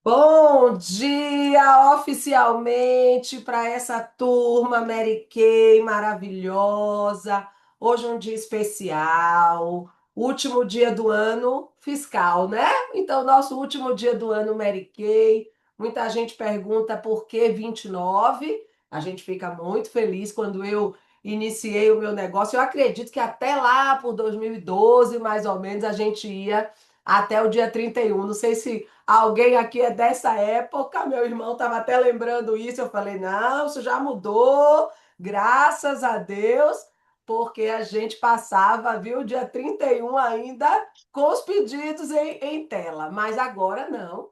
Bom dia oficialmente para essa turma Mary Kay maravilhosa. Hoje é um dia especial, último dia do ano fiscal, né? Então, nosso último dia do ano Mary Kay. Muita gente pergunta por que 29. A gente fica muito feliz quando eu iniciei o meu negócio. Eu acredito que até lá por 2012, mais ou menos, a gente ia até o dia 31. Não sei se alguém aqui é dessa época, meu irmão estava até lembrando isso. Eu falei: não, isso já mudou, graças a Deus, porque a gente passava, viu, dia 31 ainda com os pedidos em tela, mas agora não.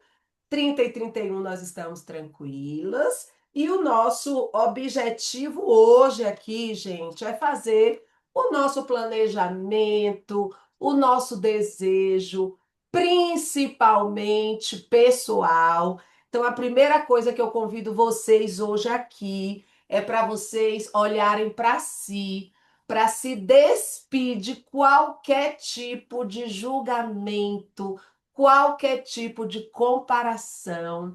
30 e 31 nós estamos tranquilas. E o nosso objetivo hoje aqui, gente, é fazer o nosso planejamento, o nosso desejo, principalmente pessoal. Então, a primeira coisa que eu convido vocês hoje aqui é para vocês olharem para se despir de qualquer tipo de julgamento, qualquer tipo de comparação.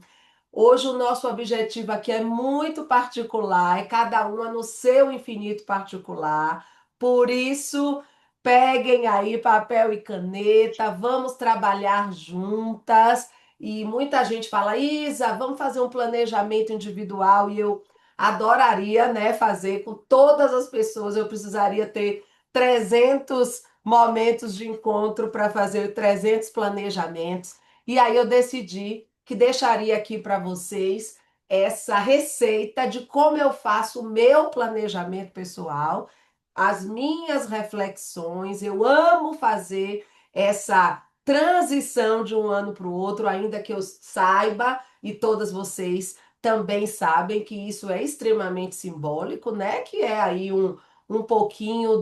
Hoje o nosso objetivo aqui é muito particular, é cada uma no seu infinito particular. Por isso, peguem aí papel e caneta, vamos trabalhar juntas. E muita gente fala: Isa, vamos fazer um planejamento individual, e eu adoraria, né, fazer com todas as pessoas. Eu precisaria ter 300 momentos de encontro para fazer 300 planejamentos. E aí eu decidi que deixaria aqui para vocês essa receita de como eu faço o meu planejamento pessoal, as minhas reflexões. Eu amo fazer essa transição de um ano para o outro, ainda que eu saiba e todas vocês também sabem que isso é extremamente simbólico, né? Que é aí um pouquinho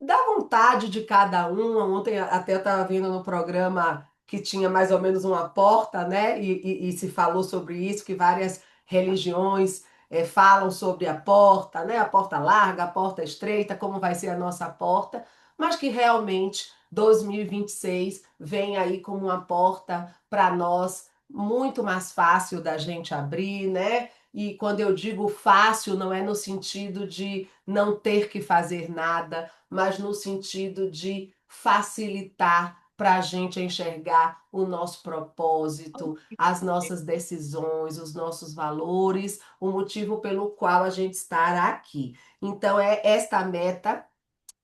da vontade de cada um. Ontem até eu estava vendo no programa que tinha mais ou menos uma porta, né? E se falou sobre isso, que várias religiões falam sobre a porta, né? A porta larga, a porta estreita, como vai ser a nossa porta, mas que realmente 2026 vem aí como uma porta para nós muito mais fácil da gente abrir, né? E quando eu digo fácil, não é no sentido de não ter que fazer nada, mas no sentido de facilitar para a gente enxergar o nosso propósito, as nossas decisões, os nossos valores, o motivo pelo qual a gente está aqui. Então, é esta meta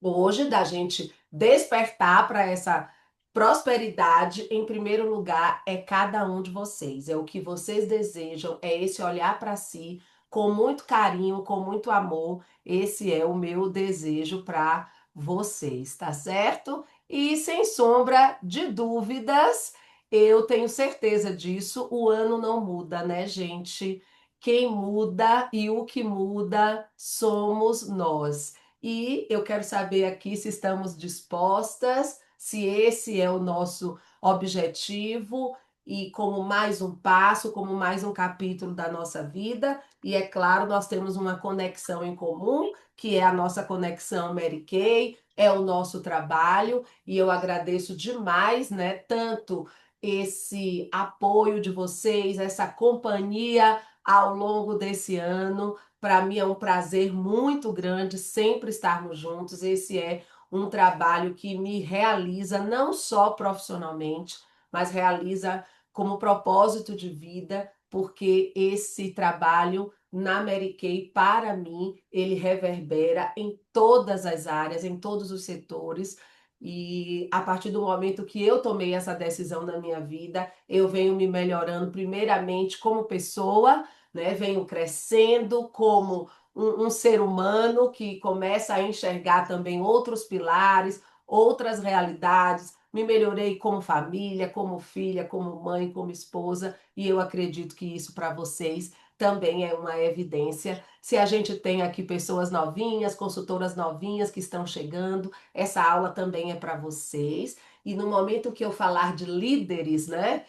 hoje da gente despertar para essa prosperidade. Em primeiro lugar, é cada um de vocês, é o que vocês desejam, é esse olhar para si com muito carinho, com muito amor. Esse é o meu desejo para vocês, tá certo? E sem sombra de dúvidas, eu tenho certeza disso, o ano não muda, né, gente? Quem muda e o que muda somos nós. E eu quero saber aqui se estamos dispostas, se esse é o nosso objetivo, e como mais um passo, como mais um capítulo da nossa vida. E é claro, nós temos uma conexão em comum, que é a nossa conexão Mary Kay, é o nosso trabalho, e eu agradeço demais, né, tanto esse apoio de vocês, essa companhia ao longo desse ano. Para mim é um prazer muito grande sempre estarmos juntos. Esse é um trabalho que me realiza não só profissionalmente, mas realiza como propósito de vida, porque esse trabalho na Mary Kay, para mim, ele reverbera em todas as áreas, em todos os setores. E a partir do momento que eu tomei essa decisão na minha vida, eu venho me melhorando primeiramente como pessoa, né? Venho crescendo como um ser humano que começa a enxergar também outros pilares, outras realidades. Me melhorei como família, como filha, como mãe, como esposa, e eu acredito que isso para vocês também é uma evidência. Se a gente tem aqui pessoas novinhas, consultoras novinhas que estão chegando, essa aula também é para vocês. E no momento que eu falar de líderes, né?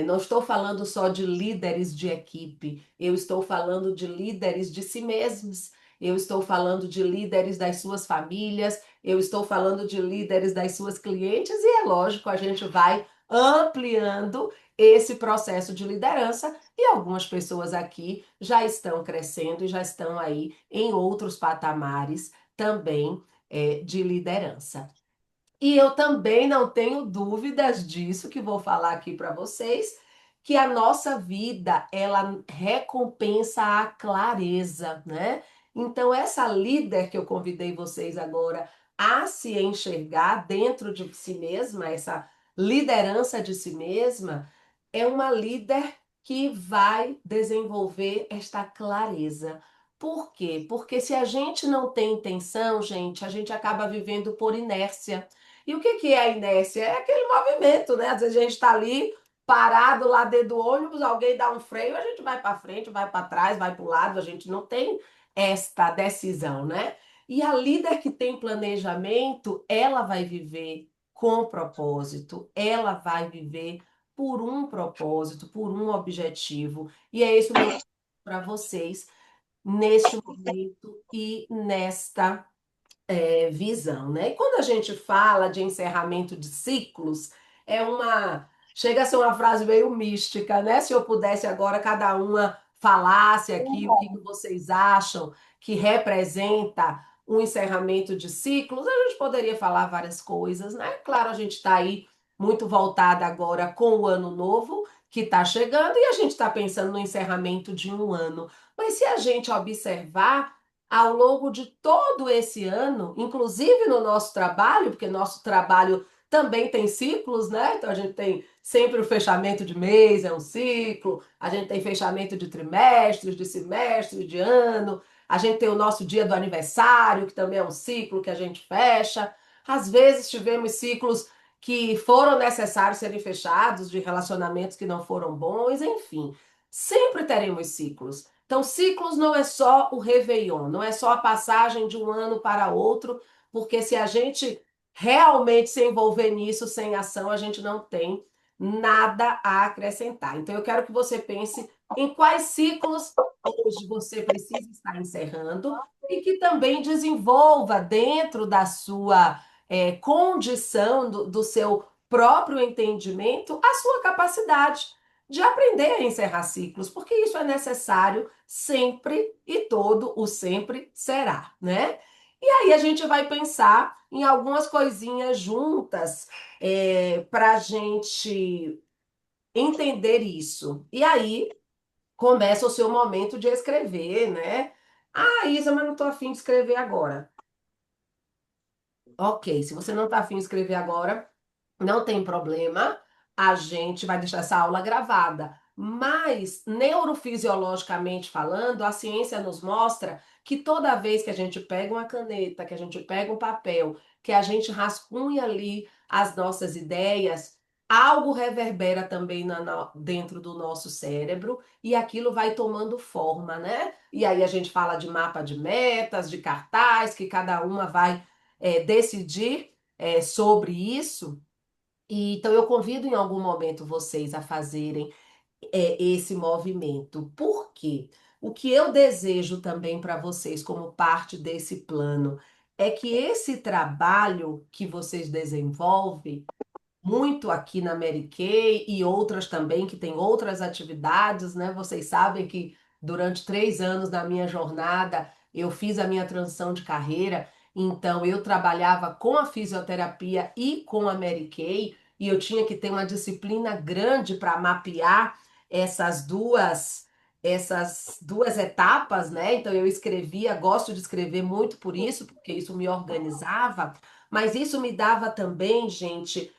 Não estou falando só de líderes de equipe, eu estou falando de líderes de si mesmos, eu estou falando de líderes das suas famílias, eu estou falando de líderes das suas clientes, e é lógico, a gente vai ampliando esse processo de liderança e algumas pessoas aqui já estão crescendo e já estão aí em outros patamares também de liderança. E eu também não tenho dúvidas disso que vou falar aqui para vocês, que a nossa vida, ela recompensa a clareza, né? Então, essa líder que eu convidei vocês agora a se enxergar dentro de si mesma, essa liderança de si mesma, é uma líder que vai desenvolver esta clareza. Por quê? Porque se a gente não tem intenção, gente, a gente acaba vivendo por inércia. E o que que é a inércia? É aquele movimento, né? Às vezes a gente está ali parado lá dentro do ônibus, alguém dá um freio, a gente vai para frente, vai para trás, vai para o lado, a gente não tem esta decisão, né? E a líder que tem planejamento, ela vai viver com propósito, ela vai viver por um propósito, por um objetivo. E é esse o meu para vocês neste momento e nesta visão, né? E quando a gente fala de encerramento de ciclos, chega a ser uma frase meio mística, né? Se eu pudesse agora cada uma falasse aqui o que que vocês acham que representa um encerramento de ciclos, a gente poderia falar várias coisas, né? Claro, a gente está aí muito voltada agora com o ano novo que está chegando e a gente está pensando no encerramento de um ano. Mas se a gente observar ao longo de todo esse ano, inclusive no nosso trabalho, porque nosso trabalho também tem ciclos, né? Então a gente tem sempre o fechamento de mês, é um ciclo, a gente tem fechamento de trimestres, de semestres, de ano, a gente tem o nosso dia do aniversário, que também é um ciclo que a gente fecha. Às vezes tivemos ciclos que foram necessários serem fechados, de relacionamentos que não foram bons, enfim. Sempre teremos ciclos. Então, ciclos não é só o Réveillon, não é só a passagem de um ano para outro, porque se a gente realmente se envolver nisso sem ação, a gente não tem nada a acrescentar. Então, eu quero que você pense em quais ciclos hoje você precisa estar encerrando e que também desenvolva dentro da sua condição, do seu próprio entendimento, a sua capacidade de aprender a encerrar ciclos, porque isso é necessário sempre e todo o sempre será, né? E aí a gente vai pensar em algumas coisinhas juntas para a gente entender isso. E aí começa o seu momento de escrever, né? Ah, Isa, mas não estou afim de escrever agora. Ok, se você não está afim de escrever agora, não tem problema, a gente vai deixar essa aula gravada. Mas, neurofisiologicamente falando, a ciência nos mostra que toda vez que a gente pega uma caneta, que a gente pega um papel, que a gente rascunha ali as nossas ideias, algo reverbera também dentro do nosso cérebro e aquilo vai tomando forma, né? E aí a gente fala de mapa de metas, de cartaz, que cada uma vai decidir sobre isso. E, então, eu convido em algum momento vocês a fazerem esse movimento. Por quê? O que eu desejo também para vocês, como parte desse plano, é que esse trabalho que vocês desenvolvem, muito aqui na Mary Kay e outras também, que tem outras atividades, né? Vocês sabem que durante 3 anos da minha jornada eu fiz a minha transição de carreira, então eu trabalhava com a fisioterapia e com a Mary Kay, e eu tinha que ter uma disciplina grande para mapear essas duas etapas, né? Então eu escrevia, gosto de escrever muito por isso, porque isso me organizava, mas isso me dava também, gente,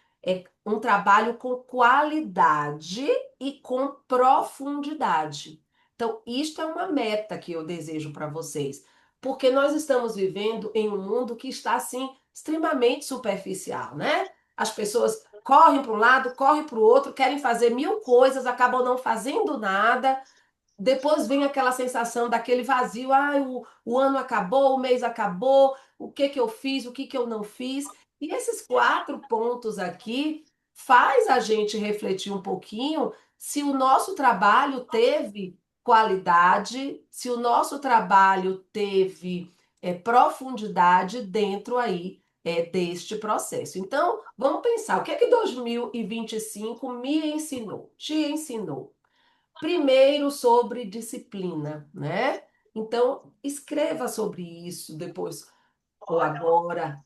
um trabalho com qualidade e com profundidade. Então, isto é uma meta que eu desejo para vocês, porque nós estamos vivendo em um mundo que está assim extremamente superficial, né? As pessoas correm para um lado, correm para o outro, querem fazer mil coisas, acabam não fazendo nada. Depois vem aquela sensação daquele vazio, o ano acabou, o mês acabou, o que que eu fiz, o que que eu não fiz. E esses 4 pontos aqui faz a gente refletir um pouquinho se o nosso trabalho teve qualidade, se o nosso trabalho teve profundidade dentro aí deste processo. Então, vamos pensar, o que é que 2025 me ensinou? Te ensinou? Primeiro sobre disciplina, né? Então, escreva sobre isso depois ou agora.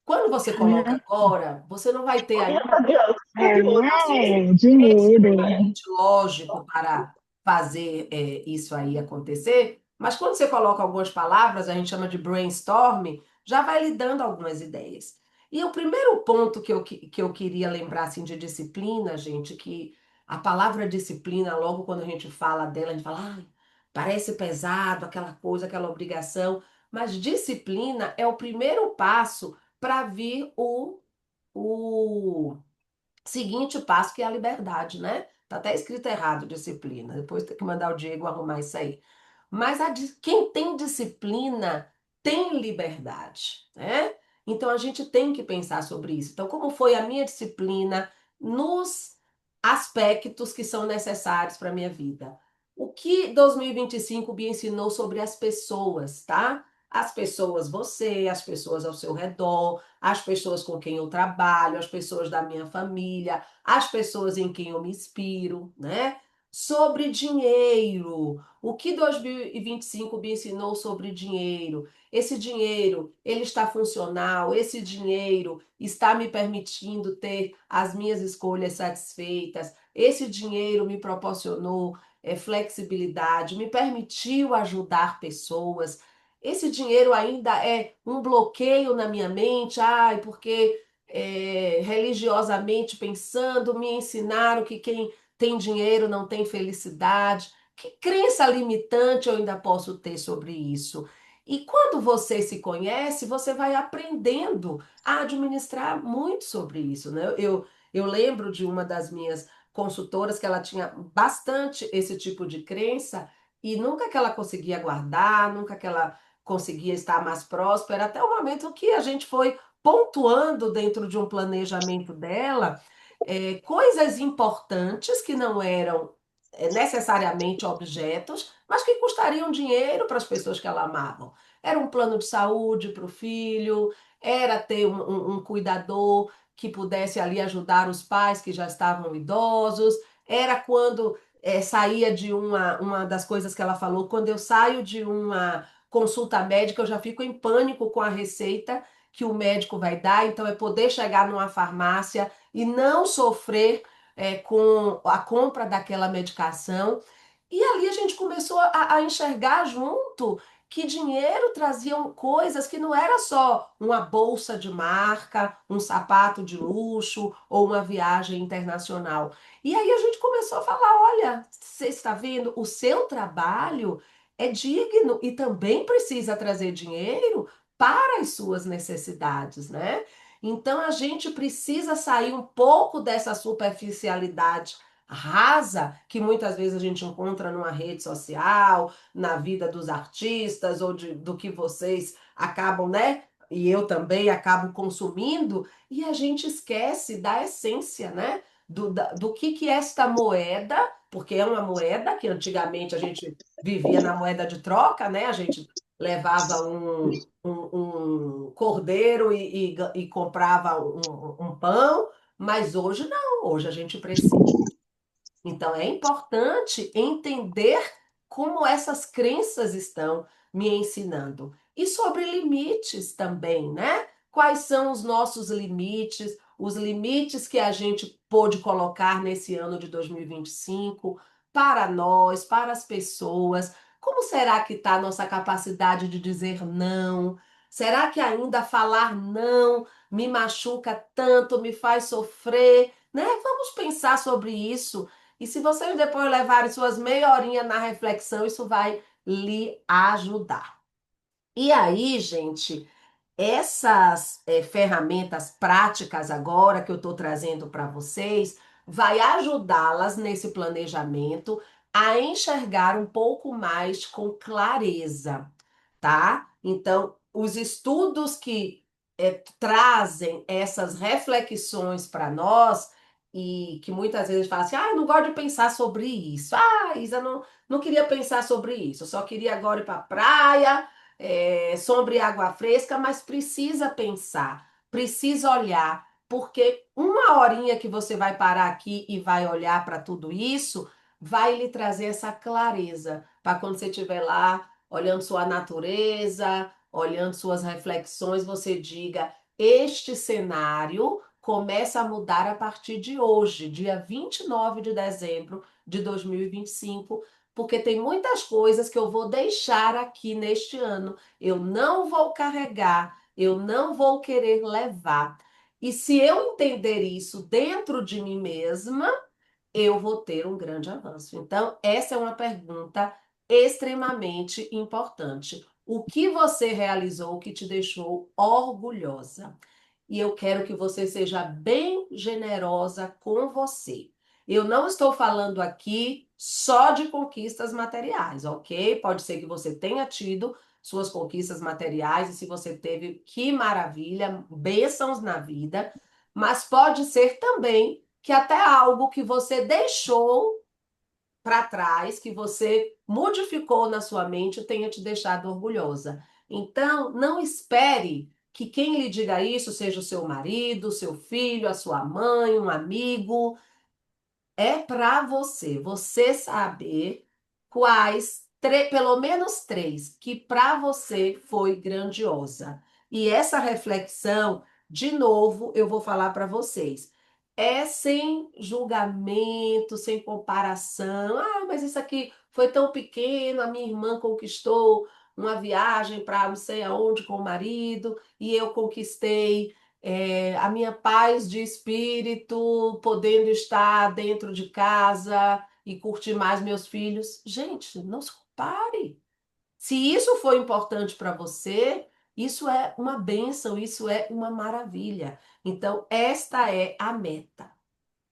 Quando você coloca agora, você não vai ter ainda Dinheiro. extremamente lógico para fazer isso aí acontecer, mas quando você coloca algumas palavras, a gente chama de brainstorm, já vai lhe dando algumas ideias. E o primeiro ponto que eu queria lembrar assim, de disciplina, gente, que a palavra disciplina, logo quando a gente fala dela, a gente fala, ai, parece pesado, aquela coisa, aquela obrigação, mas disciplina é o primeiro passo para vir o seguinte passo, que é a liberdade, né? Tá até escrito errado, disciplina. Depois tem que mandar o Diego arrumar isso aí. Mas quem tem disciplina tem liberdade, né? Então a gente tem que pensar sobre isso. Então, como foi a minha disciplina nos aspectos que são necessários para a minha vida? O que 2025 me ensinou sobre as pessoas, tá? As pessoas, você, as pessoas ao seu redor, as pessoas com quem eu trabalho, as pessoas da minha família, as pessoas em quem eu me inspiro, né? Sobre dinheiro. O que 2025 me ensinou sobre dinheiro? Esse dinheiro, ele está funcional, esse dinheiro está me permitindo ter as minhas escolhas satisfeitas. Esse dinheiro me proporcionou flexibilidade, me permitiu ajudar pessoas. Esse dinheiro ainda é um bloqueio na minha mente, ai, porque religiosamente pensando, me ensinaram que quem tem dinheiro não tem felicidade. Que crença limitante eu ainda posso ter sobre isso? E quando você se conhece, você vai aprendendo a administrar muito sobre isso, né? Eu lembro de uma das minhas consultoras que ela tinha bastante esse tipo de crença e nunca que ela conseguia guardar, nunca que ela conseguia estar mais próspera, até o momento que a gente foi pontuando dentro de um planejamento dela coisas importantes que não eram necessariamente objetos, mas que custariam dinheiro para as pessoas que ela amavam. Era um plano de saúde para o filho, era ter um cuidador que pudesse ali ajudar os pais que já estavam idosos, era quando saía de uma das coisas que ela falou, quando eu saio de uma consulta médica, eu já fico em pânico com a receita que o médico vai dar, então é poder chegar numa farmácia e não sofrer com a compra daquela medicação. E ali a gente começou a enxergar junto que dinheiro traziam coisas que não era só uma bolsa de marca, um sapato de luxo ou uma viagem internacional. E aí a gente começou a falar: olha, você está vendo, o seu trabalho é digno e também precisa trazer dinheiro para as suas necessidades, né? Então a gente precisa sair um pouco dessa superficialidade rasa que muitas vezes a gente encontra numa rede social, na vida dos artistas ou do que vocês acabam, né? E eu também acabo consumindo, e a gente esquece da essência, né? Do que é esta moeda, porque é uma moeda que antigamente a gente vivia na moeda de troca, né? A gente levava um cordeiro e comprava um pão, mas hoje não, hoje a gente precisa. Então é importante entender como essas crenças estão me ensinando. E sobre limites também, né? Quais são os nossos limites, os limites que a gente pôde colocar nesse ano de 2025 para nós, para as pessoas. Como será que está a nossa capacidade de dizer não? Será que ainda falar não me machuca tanto, me faz sofrer? Né? Vamos pensar sobre isso. E se vocês depois levarem suas meia horinha na reflexão, isso vai lhe ajudar. E aí, gente, essas ferramentas práticas agora que eu estou trazendo para vocês, vai ajudá-las nesse planejamento a enxergar um pouco mais com clareza, tá? Então, os estudos que trazem essas reflexões para nós e que muitas vezes falam assim, ah, eu não gosto de pensar sobre isso. Ah, Isa, não queria pensar sobre isso. Eu só queria agora ir para a praia, sombra e água fresca, mas precisa pensar. precisa olhar, porque uma horinha que você vai parar aqui e vai olhar para tudo isso, vai lhe trazer essa clareza para quando você estiver lá olhando sua natureza, olhando suas reflexões, você diga: este cenário começa a mudar a partir de hoje, dia 29 de dezembro de 2025, porque tem muitas coisas que eu vou deixar aqui neste ano. Eu não vou carregar, eu não vou querer levar. E se eu entender isso dentro de mim mesma, eu vou ter um grande avanço. Então, essa é uma pergunta extremamente importante. O que você realizou que te deixou orgulhosa? E eu quero que você seja bem generosa com você. Eu não estou falando aqui só de conquistas materiais, ok? Pode ser que você tenha tido suas conquistas materiais, e se você teve, que maravilha, bênçãos na vida, mas pode ser também que até algo que você deixou para trás, que você modificou na sua mente, tenha te deixado orgulhosa. Então, não espere que quem lhe diga isso seja o seu marido, o seu filho, a sua mãe, um amigo. É para você saber quais, pelo menos três, que para você foi grandiosa. E essa reflexão, de novo, eu vou falar para vocês. É sem julgamento, sem comparação. Ah, mas isso aqui foi tão pequeno, a minha irmã conquistou uma viagem para não sei aonde com o marido, e eu conquistei a minha paz de espírito, podendo estar dentro de casa e curtir mais meus filhos. Gente, não se compare. Se isso foi importante para você, isso é uma bênção, isso é uma maravilha. Então, esta é a meta,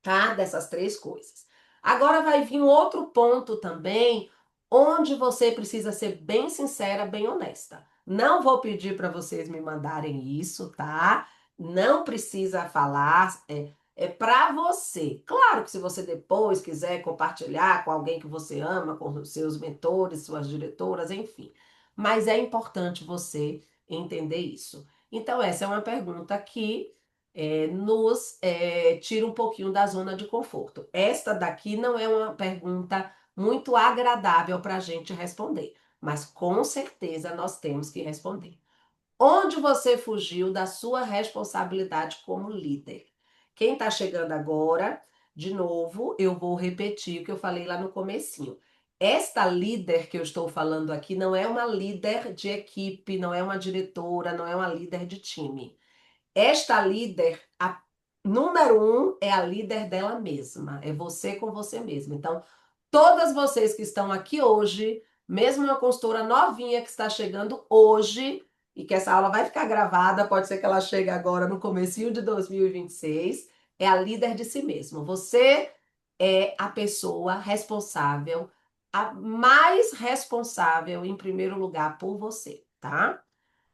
tá? Dessas três coisas. Agora vai vir um outro ponto também, onde você precisa ser bem sincera, bem honesta. Não vou pedir para vocês me mandarem isso, tá? Não precisa falar, é para você. Claro que se você depois quiser compartilhar com alguém que você ama, com os seus mentores, suas diretoras, enfim. Mas é importante você entender isso. Então, essa é uma pergunta que nos tira um pouquinho da zona de conforto. Esta daqui não é uma pergunta muito agradável para a gente responder, mas com certeza nós temos que responder. Onde você fugiu da sua responsabilidade como líder? Quem está chegando agora, de novo, eu vou repetir o que eu falei lá no comecinho. Esta líder que eu estou falando aqui não é uma líder de equipe, não é uma diretora, não é uma líder de time. Esta líder, a número um, é a líder dela mesma. É você com você mesma. Então, todas vocês que estão aqui hoje, mesmo uma consultora novinha que está chegando hoje, e que essa aula vai ficar gravada, pode ser que ela chegue agora no comecinho de 2026, é a líder de si mesma. Você é a pessoa responsável, a mais responsável, em primeiro lugar, por você, tá?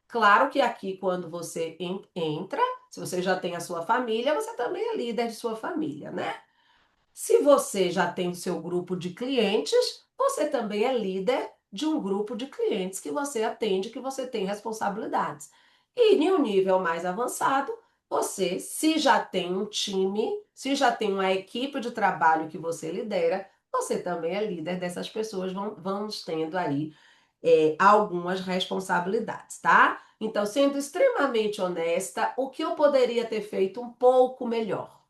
Claro que aqui, quando você entra, se você já tem a sua família, você também é líder de sua família, né? Se você já tem o seu grupo de clientes, você também é líder de um grupo de clientes que você atende, que você tem responsabilidades. E em um nível mais avançado, você, se já tem um time, se já tem uma equipe de trabalho que você lidera, você também é líder dessas pessoas, vamos tendo aí algumas responsabilidades, tá? Então, sendo extremamente honesta, o que eu poderia ter feito um pouco melhor?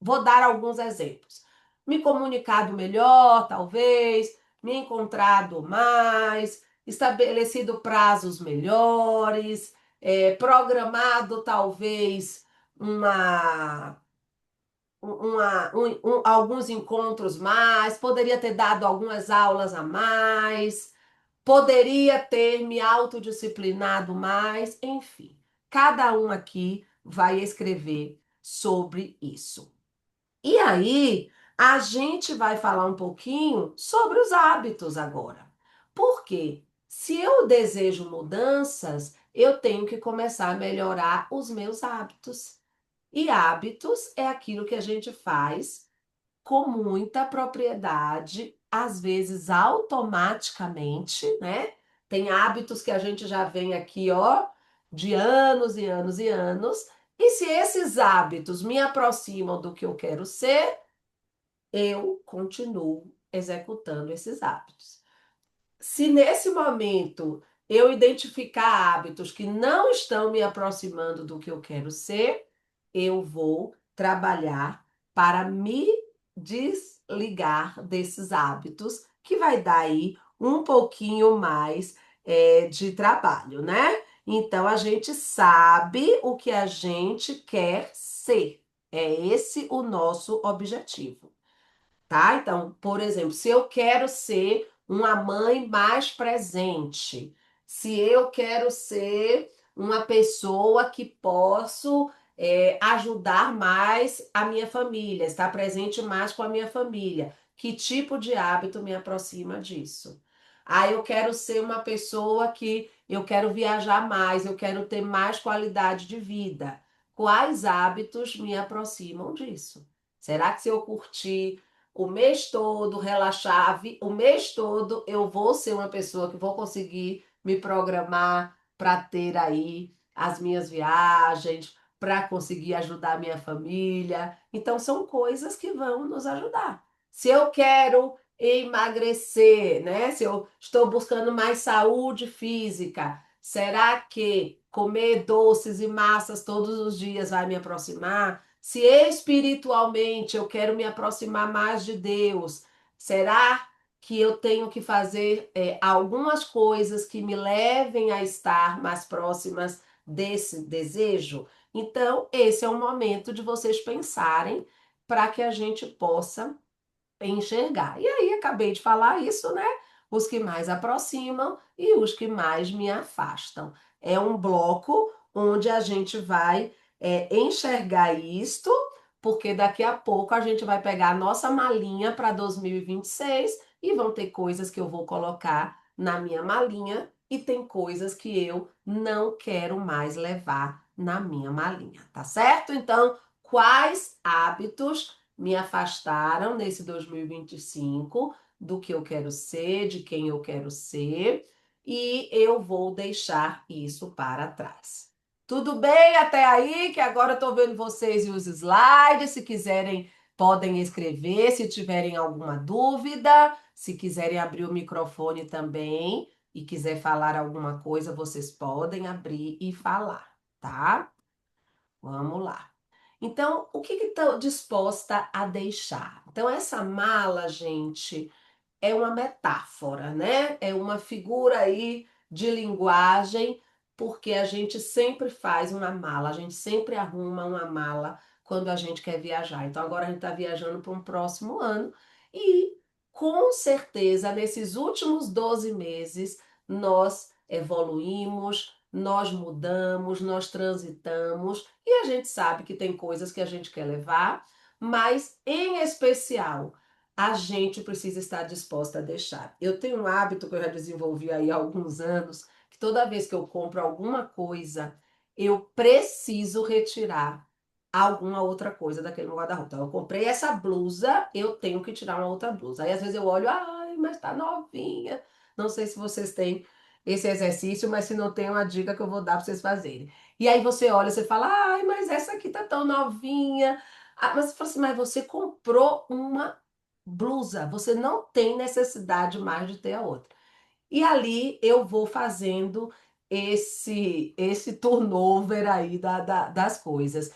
Vou dar alguns exemplos. Me comunicado melhor, talvez, me encontrado mais, estabelecido prazos melhores, programado talvez uma, alguns encontros mais, poderia ter dado algumas aulas a mais, poderia ter me autodisciplinado mais, enfim. Cada um aqui vai escrever sobre isso. E aí, a gente vai falar um pouquinho sobre os hábitos agora. Por quê? Se eu desejo mudanças, eu tenho que começar a melhorar os meus hábitos. E hábitos é aquilo que a gente faz com muita propriedade, às vezes automaticamente, né? Tem hábitos que a gente já vem aqui, ó, de anos e anos e anos, E se esses hábitos me aproximam do que eu quero ser, eu continuo executando esses hábitos. Se nesse momento eu identificar hábitos que não estão me aproximando do que eu quero ser, eu vou trabalhar para me desligar desses hábitos, que vai dar aí um pouquinho mais de trabalho, né? Então a gente sabe o que a gente quer ser. É esse o nosso objetivo, tá? Então, por exemplo, se eu quero ser uma mãe mais presente, se eu quero ser uma pessoa que posso ajudar mais a minha família, estar presente mais com a minha família, que tipo de hábito me aproxima disso? Ah, eu quero ser uma pessoa que eu quero viajar mais, eu quero ter mais qualidade de vida. Quais hábitos me aproximam disso? Será que se eu curtir o mês todo, relaxar, o mês todo, eu vou ser uma pessoa que vou conseguir me programar para ter aí as minhas viagens, para conseguir ajudar a minha família? Então, são coisas que vão nos ajudar. Se eu quero emagrecer, né? Se eu estou buscando mais saúde física, será que comer doces e massas todos os dias vai me aproximar? Se espiritualmente eu quero me aproximar mais de Deus, será que eu tenho que fazer algumas coisas que me levem a estar mais próximas desse desejo? Então, esse é o momento de vocês pensarem para que a gente possa enxergar. E aí, acabei de falar isso, né? Os que mais aproximam e os que mais me afastam. É um bloco onde a gente vai enxergar isto, porque daqui a pouco a gente vai pegar a nossa malinha para 2026 e vão ter coisas que eu vou colocar na minha malinha e tem coisas que eu não quero mais levar na minha malinha, tá certo? Então, quais hábitos me afastaram nesse 2025 do que eu quero ser, de quem eu quero ser, e eu vou deixar isso para trás. Tudo bem até aí? Que agora eu estou vendo vocês e os slides. Se quiserem, podem escrever. Se tiverem alguma dúvida, se quiserem abrir o microfone também e quiser falar alguma coisa, vocês podem abrir e falar, tá? Vamos lá. Então, o que estou disposta a deixar? Então, essa mala, gente, é uma metáfora, né? É uma figura aí de linguagem, porque a gente sempre faz uma mala, a gente sempre arruma uma mala quando a gente quer viajar. Então, agora a gente está viajando para um próximo ano e, com certeza, nesses últimos 12 meses, nós evoluímos, nós mudamos, nós transitamos e a gente sabe que tem coisas que a gente quer levar, mas, em especial, a gente precisa estar disposta a deixar. Eu tenho um hábito que eu já desenvolvi aí há alguns anos, que toda vez que eu compro alguma coisa, eu preciso retirar alguma outra coisa daquele meu guarda-roupa. Então, eu comprei essa blusa, eu tenho que tirar uma outra blusa. Aí às vezes eu olho, ai, mas tá novinha. Não sei se vocês têm esse exercício, mas se não tem, uma dica que eu vou dar para vocês fazerem. E aí você olha, você fala, ai, mas essa aqui tá tão novinha. Ah, mas você fala assim, mas você comprou uma blusa, você não tem necessidade mais de ter a outra. E ali eu vou fazendo esse turnover aí das coisas.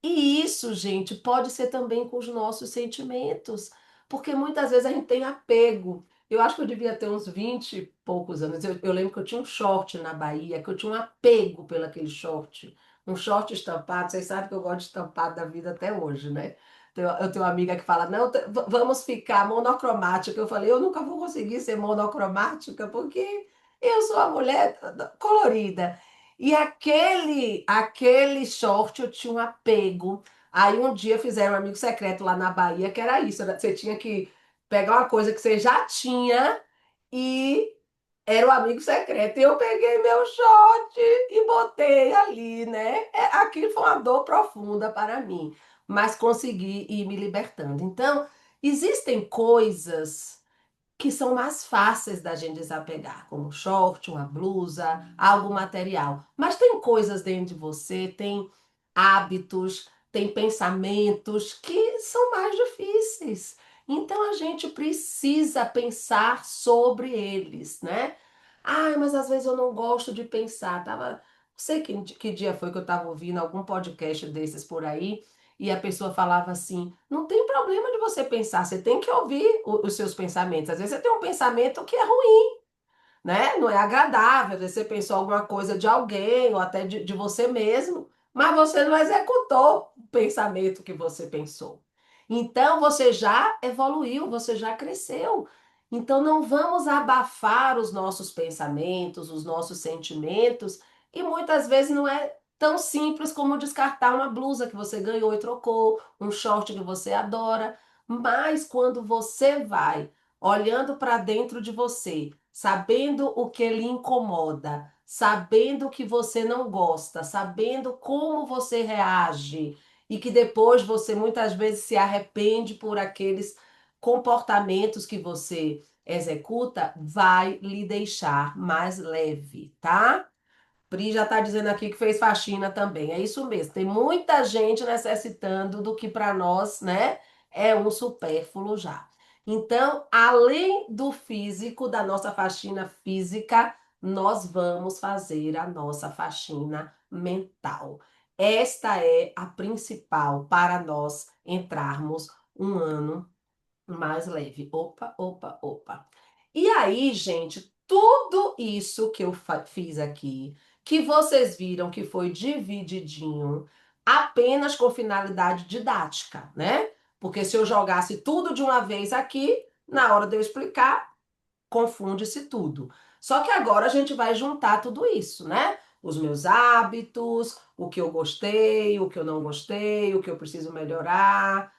E isso, gente, pode ser também com os nossos sentimentos, porque muitas vezes a gente tem apego. Eu acho que eu devia ter uns 20 e poucos anos. Eu lembro que eu tinha um short na Bahia, que eu tinha um apego pelo aquele short. Um short estampado, vocês sabem que eu gosto de estampado da vida até hoje, né? Eu tenho uma amiga que fala, não, vamos ficar monocromática. Eu falei, eu nunca vou conseguir ser monocromática, porque eu sou uma mulher colorida. E aquele short eu tinha um apego. Aí um dia fizeram um amigo secreto lá na Bahia, que era isso, você tinha que pegar uma coisa que você já tinha e era o amigo secreto. E eu peguei meu short e botei ali, né? Aquilo foi uma dor profunda para mim, mas consegui ir me libertando. Então, existem coisas que são mais fáceis da gente desapegar, como um short, uma blusa, algo material. Mas tem coisas dentro de você, tem. hábitos, tem pensamentos que são mais difíceis. Então a gente precisa pensar sobre eles, né? Ah, mas às vezes eu não gosto de pensar. Não sei que dia foi que eu estava ouvindo algum podcast desses por aí, e a pessoa falava assim: não tem problema de você pensar, você tem que ouvir os seus pensamentos. Às vezes você tem um pensamento que é ruim, né? Não é agradável, às vezes você pensou alguma coisa de alguém ou até de você mesmo, mas você não executou o pensamento que você pensou. Então você já evoluiu, você já cresceu. Então não vamos abafar os nossos pensamentos, os nossos sentimentos, e muitas vezes não é tão simples como descartar uma blusa que você ganhou e trocou, um short que você adora, mas quando você vai olhando para dentro de você, sabendo o que lhe incomoda, sabendo que você não gosta, sabendo como você reage e que depois você muitas vezes se arrepende por aqueles comportamentos que você executa, vai lhe deixar mais leve, tá? Pri já está dizendo aqui que fez faxina também. É isso mesmo. Tem muita gente necessitando do que para nós, né, é um supérfluo já. Então, além do físico, da nossa faxina física, nós vamos fazer a nossa faxina mental. Esta é a principal para nós entrarmos um ano mais leve. Opa, opa, opa. E aí, gente, tudo isso que eu fiz aqui, que vocês viram que foi divididinho, apenas com finalidade didática, né? Porque se eu jogasse tudo de uma vez aqui, na hora de eu explicar, confunde-se tudo. Só que agora a gente vai juntar tudo isso, né? Os meus hábitos, o que eu gostei, o que eu não gostei, o que eu preciso melhorar,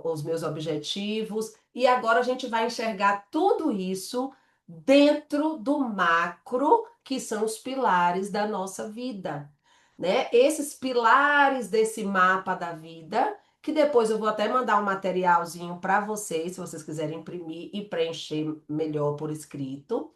os meus objetivos. E agora a gente vai enxergar tudo isso dentro do macro, que são os pilares da nossa vida, né? Esses pilares desse mapa da vida, que depois eu vou até mandar um materialzinho para vocês, se vocês quiserem imprimir e preencher melhor por escrito,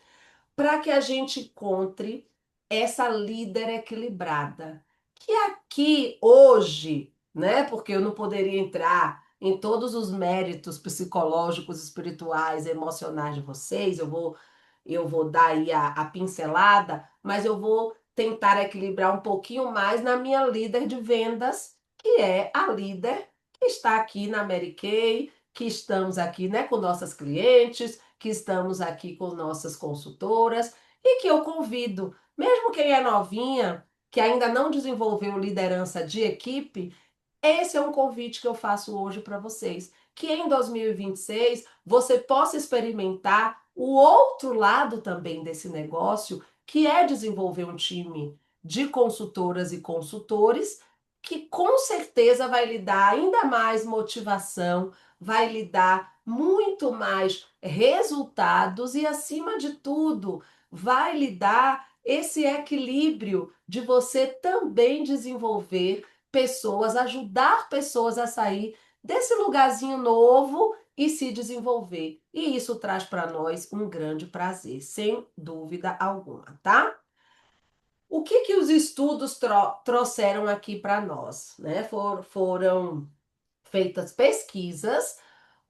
para que a gente encontre essa líder equilibrada. Que aqui hoje, né? Porque eu não poderia entrar em todos os méritos psicológicos, espirituais, emocionais de vocês, eu vou dar aí a pincelada, mas eu vou tentar equilibrar um pouquinho mais na minha líder de vendas, que é a líder que está aqui na Mary Kay, que estamos aqui, né, com nossas clientes, que estamos aqui com nossas consultoras e que eu convido, mesmo quem é novinha, que ainda não desenvolveu liderança de equipe, esse é um convite que eu faço hoje para vocês, que em 2026 você possa experimentar o outro lado também desse negócio, que é desenvolver um time de consultoras e consultores, que com certeza vai lhe dar ainda mais motivação, vai lhe dar muito mais resultados e, acima de tudo, vai lhe dar esse equilíbrio de você também desenvolver pessoas, ajudar pessoas a sair desse lugarzinho novo e se desenvolver. E isso traz para nós um grande prazer, sem dúvida alguma, tá? O que os estudos trouxeram aqui para nós, né? Foram feitas pesquisas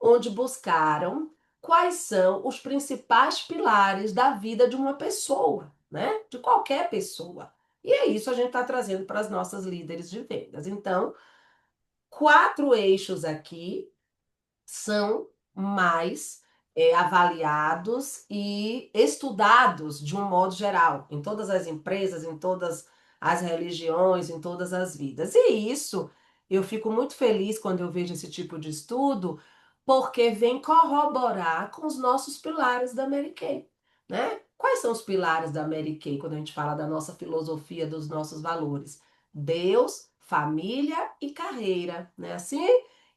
onde buscaram quais são os principais pilares da vida de uma pessoa, né? De qualquer pessoa. E é isso a gente está trazendo para as nossas líderes de vendas. Então, 4 eixos aqui são mais avaliados e estudados de um modo geral, em todas as empresas, em todas as religiões, em todas as vidas. E isso, eu fico muito feliz quando eu vejo esse tipo de estudo, porque vem corroborar com os nossos pilares da Mary Kay, né? Quais são os pilares da Mary Kay quando a gente fala da nossa filosofia, dos nossos valores? Deus, família e carreira, né? Assim,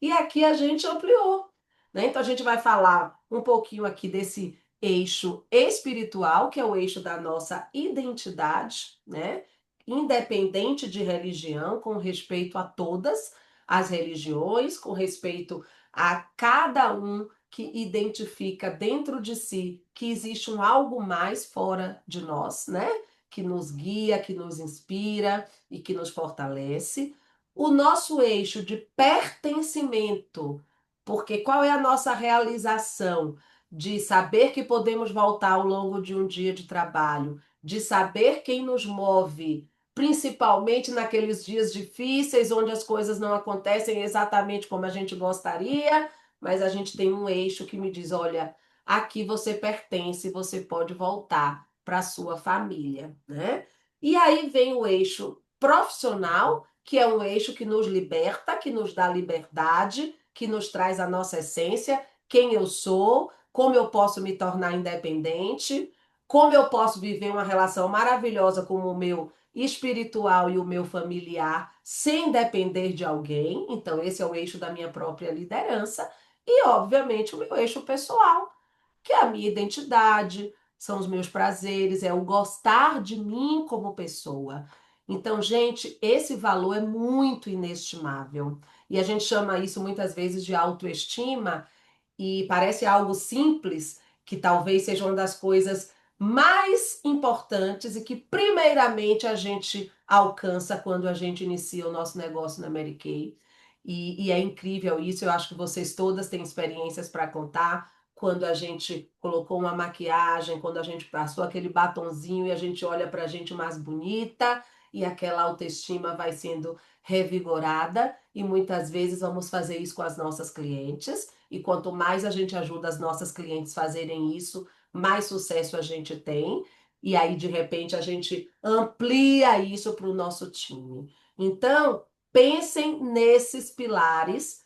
e aqui a gente ampliou, né? Então a gente vai falar um pouquinho aqui desse eixo espiritual, que é o eixo da nossa identidade, né? Independente de religião, com respeito a todas as religiões, com respeito a cada um que identifica dentro de si que existe um algo mais fora de nós, né? Que nos guia, que nos inspira e que nos fortalece. o nosso eixo de pertencimento, porque qual é a nossa realização de saber que podemos voltar ao longo de um dia de trabalho, de saber quem nos move, principalmente naqueles dias difíceis onde as coisas não acontecem exatamente como a gente gostaria, mas a gente tem um eixo que me diz, olha, aqui você pertence, você pode voltar para a sua família, né? E aí vem o eixo profissional, que é um eixo que nos liberta, que nos dá liberdade, que nos traz a nossa essência, quem eu sou, como eu posso me tornar independente, como eu posso viver uma relação maravilhosa com o meu espiritual e o meu familiar sem depender de alguém. Então, esse é o eixo da minha própria liderança. E, obviamente, o meu eixo pessoal, que é a minha identidade, são os meus prazeres, é o gostar de mim como pessoa. Então, gente, esse valor é muito inestimável. E a gente chama isso muitas vezes de autoestima, e parece algo simples, que talvez seja uma das coisas mais importantes e que, primeiramente, a gente alcança quando a gente inicia o nosso negócio na Mary Kay. E é incrível isso, eu acho que vocês todas têm experiências para contar. Quando a gente colocou uma maquiagem, quando a gente passou aquele batonzinho e a gente olha para a gente mais bonita e aquela autoestima vai sendo revigorada. E muitas vezes vamos fazer isso com as nossas clientes. E quanto mais a gente ajuda as nossas clientes a fazerem isso, mais sucesso a gente tem. E aí, de repente, a gente amplia isso para o nosso time. Então, pensem nesses pilares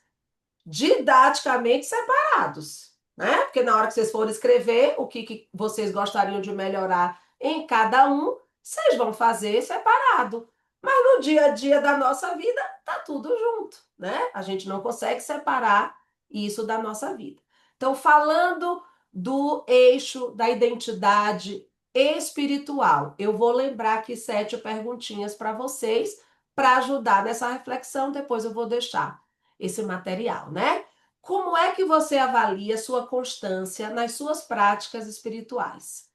didaticamente separados, né? Porque na hora que vocês forem escrever o que vocês gostariam de melhorar em cada um, vocês vão fazer separado. Mas no dia a dia da nossa vida, tá tudo junto, né? A gente não consegue separar isso da nossa vida. Então, falando do eixo da identidade espiritual, eu vou lembrar aqui 7 perguntinhas para vocês para ajudar nessa reflexão. Depois eu vou deixar esse material, né? Como é que você avalia sua constância nas suas práticas espirituais?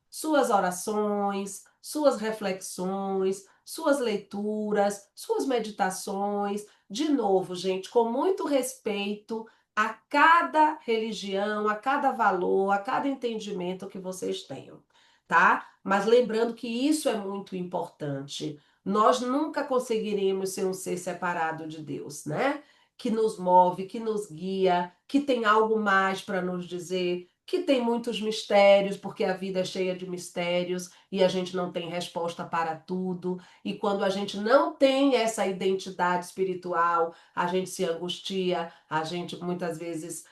Suas orações, suas reflexões, suas leituras, suas meditações. De novo, gente, com muito respeito a cada religião, a cada valor, a cada entendimento que vocês tenham, tá? Mas lembrando que isso é muito importante. Nós nunca conseguiremos ser um ser separado de Deus, né? Que nos move, que nos guia, que tem algo mais para nos dizer, que tem muitos mistérios, porque a vida é cheia de mistérios e a gente não tem resposta para tudo. E quando a gente não tem essa identidade espiritual, a gente se angustia, a gente muitas vezes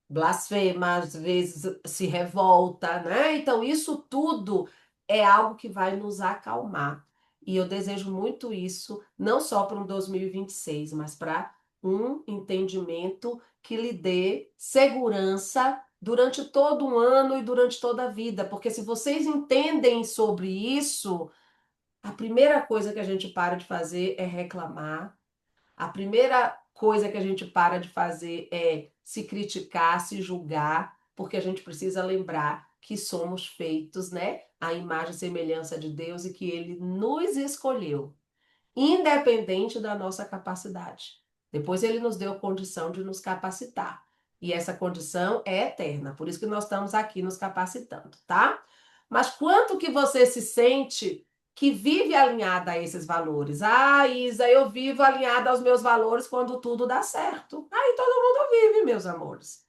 blasfema, às vezes se revolta, né? Então, isso tudo é algo que vai nos acalmar. E eu desejo muito isso, não só para um 2026, mas para um entendimento que lhe dê segurança durante todo um ano e durante toda a vida. Porque se vocês entendem sobre isso, a primeira coisa que a gente para de fazer é reclamar, a primeira coisa que a gente para de fazer é se criticar, se julgar, porque a gente precisa lembrar que somos feitos, né, à imagem e semelhança de Deus e que ele nos escolheu independente da nossa capacidade. Depois ele nos deu condição de nos capacitar. E essa condição é eterna, por isso que nós estamos aqui nos capacitando, tá? Mas quanto que você se sente que vive alinhada a esses valores? Ah, Isa, eu vivo alinhada aos meus valores quando tudo dá certo. Aí todo mundo vive, meus amores.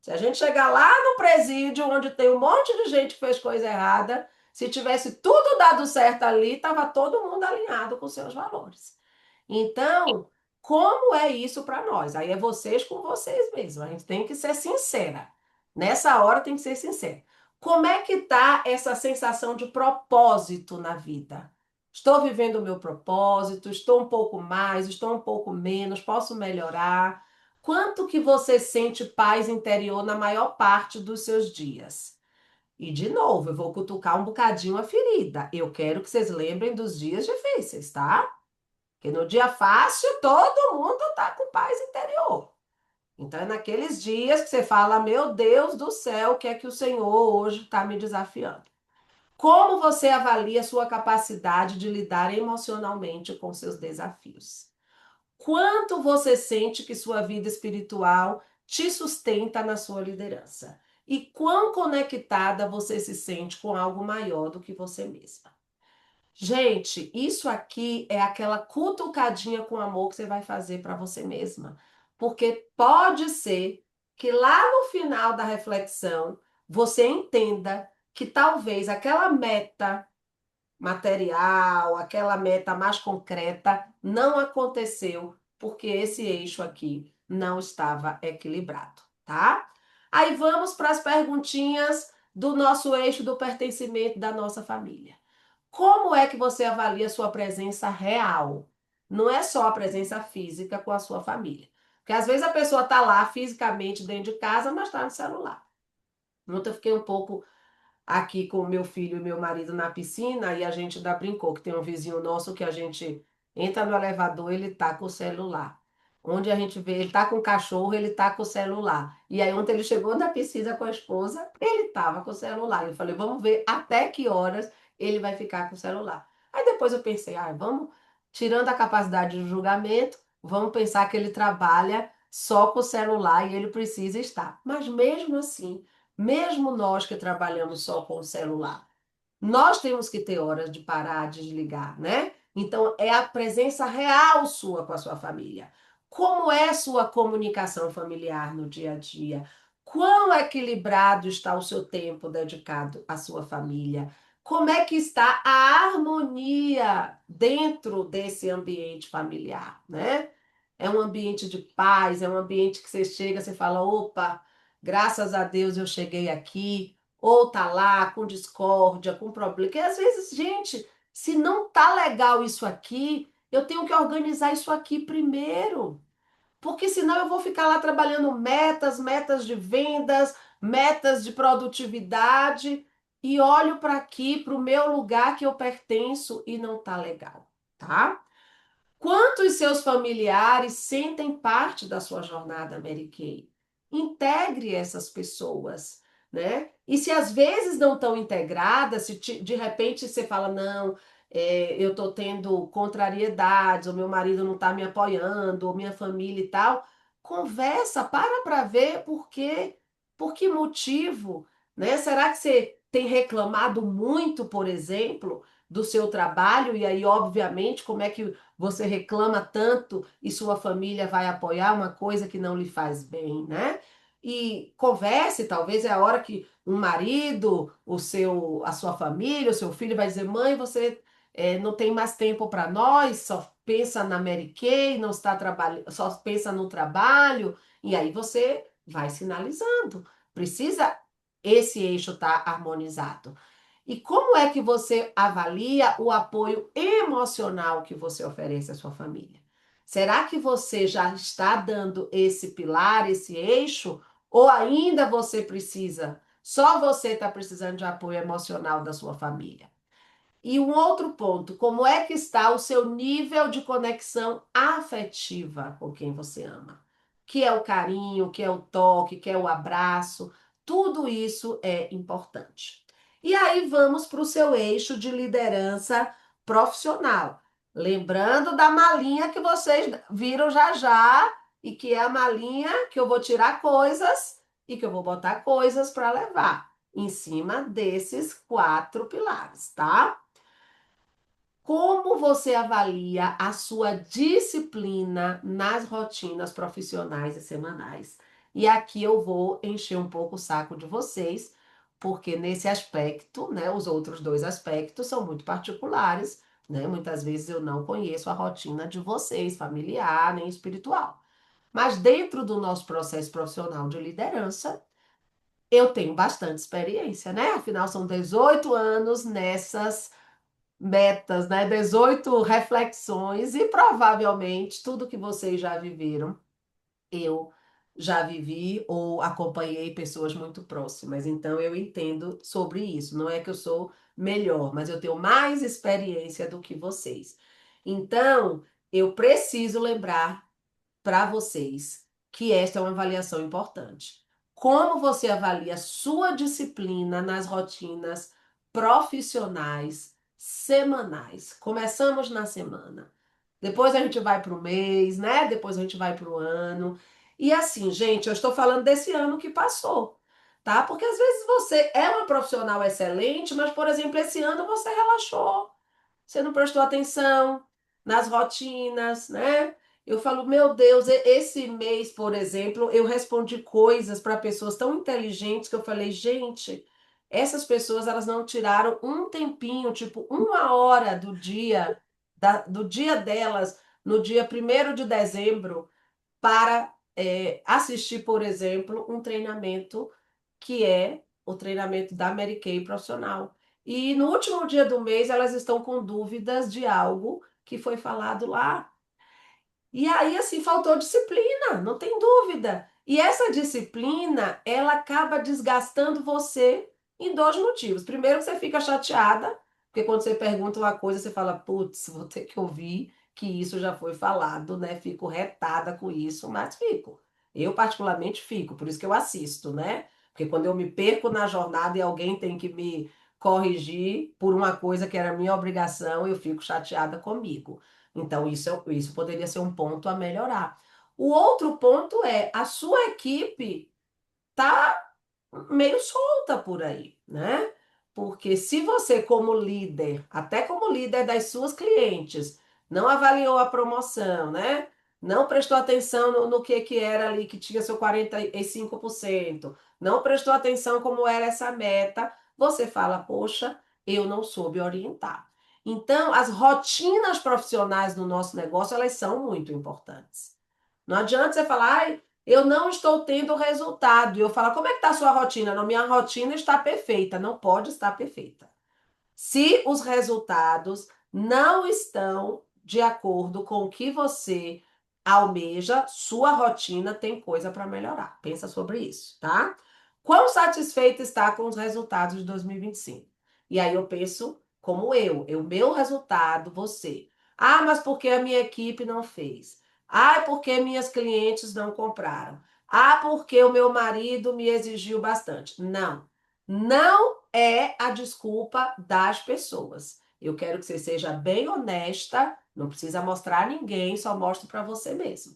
Se a gente chegar lá no presídio, onde tem um monte de gente que fez coisa errada, se tivesse tudo dado certo ali, estava todo mundo alinhado com seus valores. Então, como é isso para nós? Aí é vocês com vocês mesmos. A gente tem que ser sincera. Nessa hora tem que ser sincera. Como é que tá essa sensação de propósito na vida? Estou vivendo o meu propósito, estou um pouco mais, estou um pouco menos, posso melhorar. Quanto que você sente paz interior na maior parte dos seus dias? E de novo, eu vou cutucar um bocadinho a ferida. Eu quero que vocês lembrem dos dias difíceis, tá? Porque no dia fácil todo mundo tá com paz interior. Então é naqueles dias que você fala: Meu Deus do céu, o que é que o Senhor hoje está me desafiando? Como você avalia a sua capacidade de lidar emocionalmente com seus desafios? Quanto você sente que sua vida espiritual te sustenta na sua liderança? E quão conectada você se sente com algo maior do que você mesma? Gente, isso aqui é aquela cutucadinha com amor que você vai fazer para você mesma. Porque pode ser que lá no final da reflexão você entenda que talvez aquela meta material, aquela meta mais concreta, não aconteceu porque esse eixo aqui não estava equilibrado, tá? Aí vamos para as perguntinhas do nosso eixo do pertencimento da nossa família. Como é que você avalia a sua presença real? Não é só a presença física com a sua família. Porque às vezes a pessoa está lá fisicamente dentro de casa, mas está no celular. Ontem eu fiquei um pouco aqui com o meu filho e meu marido na piscina e a gente ainda brincou que tem um vizinho nosso que a gente entra no elevador, ele tá com o celular. Onde a gente vê, ele tá com o cachorro, ele tá com o celular. E aí ontem ele chegou na piscina com a esposa, ele tava com o celular. Eu falei, vamos ver até que horas ele vai ficar com o celular. Aí depois eu pensei, vamos tirando a capacidade de julgamento, vamos pensar que ele trabalha só com o celular e ele precisa estar. Mas mesmo assim, mesmo nós que trabalhamos só com o celular, nós temos que ter horas de parar, de desligar, né? Então, é a presença real sua com a sua família. Como é sua comunicação familiar no dia a dia? Quão equilibrado está o seu tempo dedicado à sua família? Como é que está a harmonia dentro desse ambiente familiar, né? É um ambiente de paz, é um ambiente que você chega, você fala, opa, graças a Deus eu cheguei aqui, ou tá lá com discórdia, com problema. Porque às vezes, gente, se não tá legal isso aqui, eu tenho que organizar isso aqui primeiro. Porque senão eu vou ficar lá trabalhando metas, metas de vendas, metas de produtividade e olho para aqui, para o meu lugar que eu pertenço e não tá legal, tá? Quantos seus familiares sentem parte da sua jornada Mary Kay? Integre essas pessoas, né? E se às vezes não estão integradas, se de repente você fala, não, eu estou tendo contrariedades, ou meu marido não está me apoiando, ou minha família e tal, conversa, para ver por que motivo, né? Será que você tem reclamado muito, por exemplo, do seu trabalho? E aí, obviamente, como é que você reclama tanto e sua família vai apoiar uma coisa que não lhe faz bem, né? E converse, talvez é a hora que um marido, a sua família, o seu filho vai dizer, mãe, você não tem mais tempo para nós, só pensa na Mary Kay, não está trabalhando, só pensa no trabalho, e aí você vai sinalizando. Precisa esse eixo estar harmonizado. E como é que você avalia o apoio emocional que você oferece à sua família? Será que você já está dando esse pilar, esse eixo? Ou ainda você precisa, só você está precisando de apoio emocional da sua família? E um outro ponto, como é que está o seu nível de conexão afetiva com quem você ama? Que é o carinho, que é o toque, que é o abraço, tudo isso é importante. E aí vamos para o seu eixo de liderança profissional. Lembrando da malinha que vocês viram já já, e que é a malinha que eu vou tirar coisas e que eu vou botar coisas para levar em cima desses 4 pilares, tá? Como você avalia a sua disciplina nas rotinas profissionais e semanais? E aqui eu vou encher um pouco o saco de vocês, porque nesse aspecto, né, os outros 2 aspectos são muito particulares, né? Muitas vezes eu não conheço a rotina de vocês, familiar nem espiritual. Mas dentro do nosso processo profissional de liderança, eu tenho bastante experiência, né? Afinal, são 18 anos nessas metas, né? 18 reflexões e provavelmente tudo que vocês já viveram, eu já vivi ou acompanhei pessoas muito próximas. Então eu entendo sobre isso. Não é que eu sou melhor, mas eu tenho mais experiência do que vocês. Então, eu preciso lembrar para vocês que esta é uma avaliação importante. Como você avalia a sua disciplina nas rotinas profissionais semanais? Começamos na semana. depois a gente vai para o mês, né? Depois a gente vai para o ano. E assim, gente, eu estou falando desse ano que passou, tá? Porque às vezes você é uma profissional excelente, mas, por exemplo, esse ano você relaxou. Você não prestou atenção nas rotinas, né? Eu falo, meu Deus, esse mês, por exemplo, eu respondi coisas para pessoas tão inteligentes que eu falei, gente, essas pessoas elas não tiraram um tempinho, tipo uma hora do dia, do dia delas, no dia 1º de dezembro, para assistir, por exemplo, um treinamento que é o treinamento da Mary Kay profissional. E no último dia do mês, elas estão com dúvidas de algo que foi falado lá. E aí, assim, faltou disciplina, não tem dúvida. E essa disciplina, ela acaba desgastando você em dois motivos. Primeiro, que você fica chateada, porque quando você pergunta uma coisa, você fala, putz, vou ter que ouvir que isso já foi falado, né? Fico retada com isso, mas fico. Eu, particularmente, fico, por isso que eu assisto, né? Porque quando eu me perco na jornada e alguém tem que me corrigir por uma coisa que era minha obrigação, eu fico chateada comigo. Então, isso poderia ser um ponto a melhorar. O outro ponto é a sua equipe tá meio solta por aí, né? Porque se você, como líder, até como líder das suas clientes, não avaliou a promoção, né? Não prestou atenção no que era ali, que tinha seu 45%, não prestou atenção como era essa meta, você fala, poxa, eu não soube orientar. Então, as rotinas profissionais do nosso negócio, elas são muito importantes. Não adianta você falar, ai, eu não estou tendo resultado. E eu falo, como é que está a sua rotina? Não, minha rotina está perfeita. Não pode estar perfeita. Se os resultados não estão de acordo com o que você almeja, sua rotina tem coisa para melhorar. Pensa sobre isso, tá? Quão satisfeita está com os resultados de 2025? E aí eu penso como eu, meu resultado, você. Ah, mas porque a minha equipe não fez? Ah, porque minhas clientes não compraram? Ah, porque o meu marido me exigiu bastante? Não. Não é a desculpa das pessoas. Eu quero que você seja bem honesta, não precisa mostrar a ninguém, só mostre para você mesmo.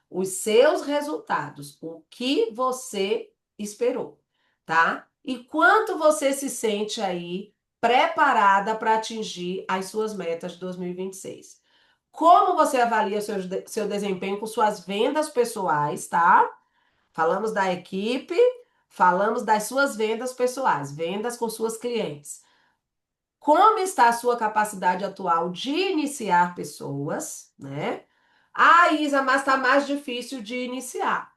Os seus resultados, o que você esperou, tá? E quanto você se sente aí preparada para atingir as suas metas de 2026. Como você avalia seu desempenho com suas vendas pessoais, tá? Falamos da equipe, falamos das suas vendas pessoais, vendas com suas clientes. Como está a sua capacidade atual de iniciar pessoas, né? Ah, Isa, mas está mais difícil de iniciar.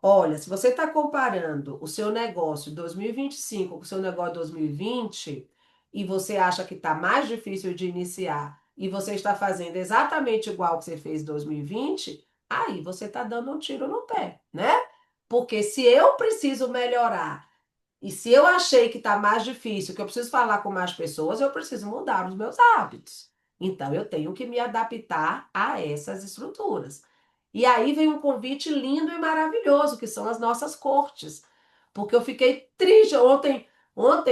Olha, se você está comparando o seu negócio de 2025 com o seu negócio de 2020 e você acha que está mais difícil de iniciar e você está fazendo exatamente igual que você fez em 2020, aí você está dando um tiro no pé, né? Porque se eu preciso melhorar e se eu achei que está mais difícil, que eu preciso falar com mais pessoas, eu preciso mudar os meus hábitos. Então, eu tenho que me adaptar a essas estruturas. E aí vem um convite lindo e maravilhoso, que são as nossas cortes. Porque eu fiquei triste ontem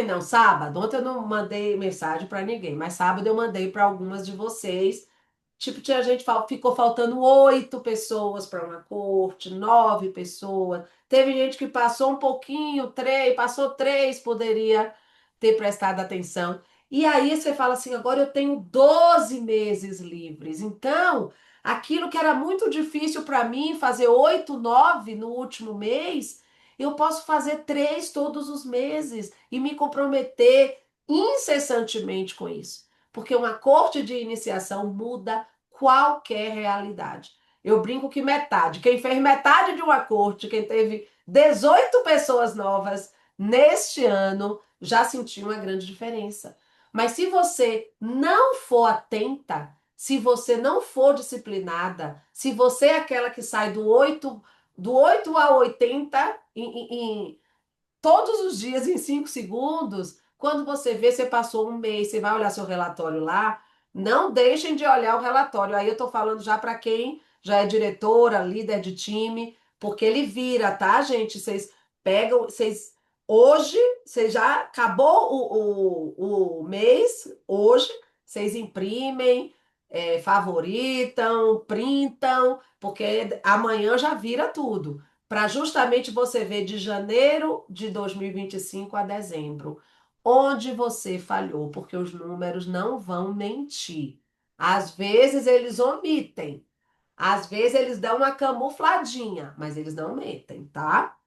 não, sábado, ontem eu não mandei mensagem para ninguém, mas sábado eu mandei para algumas de vocês. Tipo, tinha gente, ficou faltando 8 pessoas para uma corte, 9 pessoas. Teve gente que passou um pouquinho, passou 3, poderia ter prestado atenção. E aí você fala assim: agora eu tenho 12 meses livres. Então, aquilo que era muito difícil para mim, fazer 8, 9 no último mês, eu posso fazer 3 todos os meses e me comprometer incessantemente com isso. Porque uma corte de iniciação muda qualquer realidade. Eu brinco que metade, quem fez metade de uma corte, quem teve 18 pessoas novas neste ano, já sentiu uma grande diferença. Mas se você não for atenta, se você não for disciplinada, se você é aquela que sai do oito a 80 todos os dias em 5 segundos, quando você vê, você passou um mês, você vai olhar seu relatório lá, não deixem de olhar o relatório. Aí eu estou falando já para quem já é diretora, líder de time, porque ele vira, tá, gente? Vocês pegam, hoje, você já acabou o mês, hoje, vocês imprimem, favoritam, printam, porque amanhã já vira tudo. Para justamente você ver de janeiro de 2025 a dezembro, onde você falhou, porque os números não vão mentir. Às vezes eles omitem, às vezes eles dão uma camufladinha, mas eles não mentem, tá?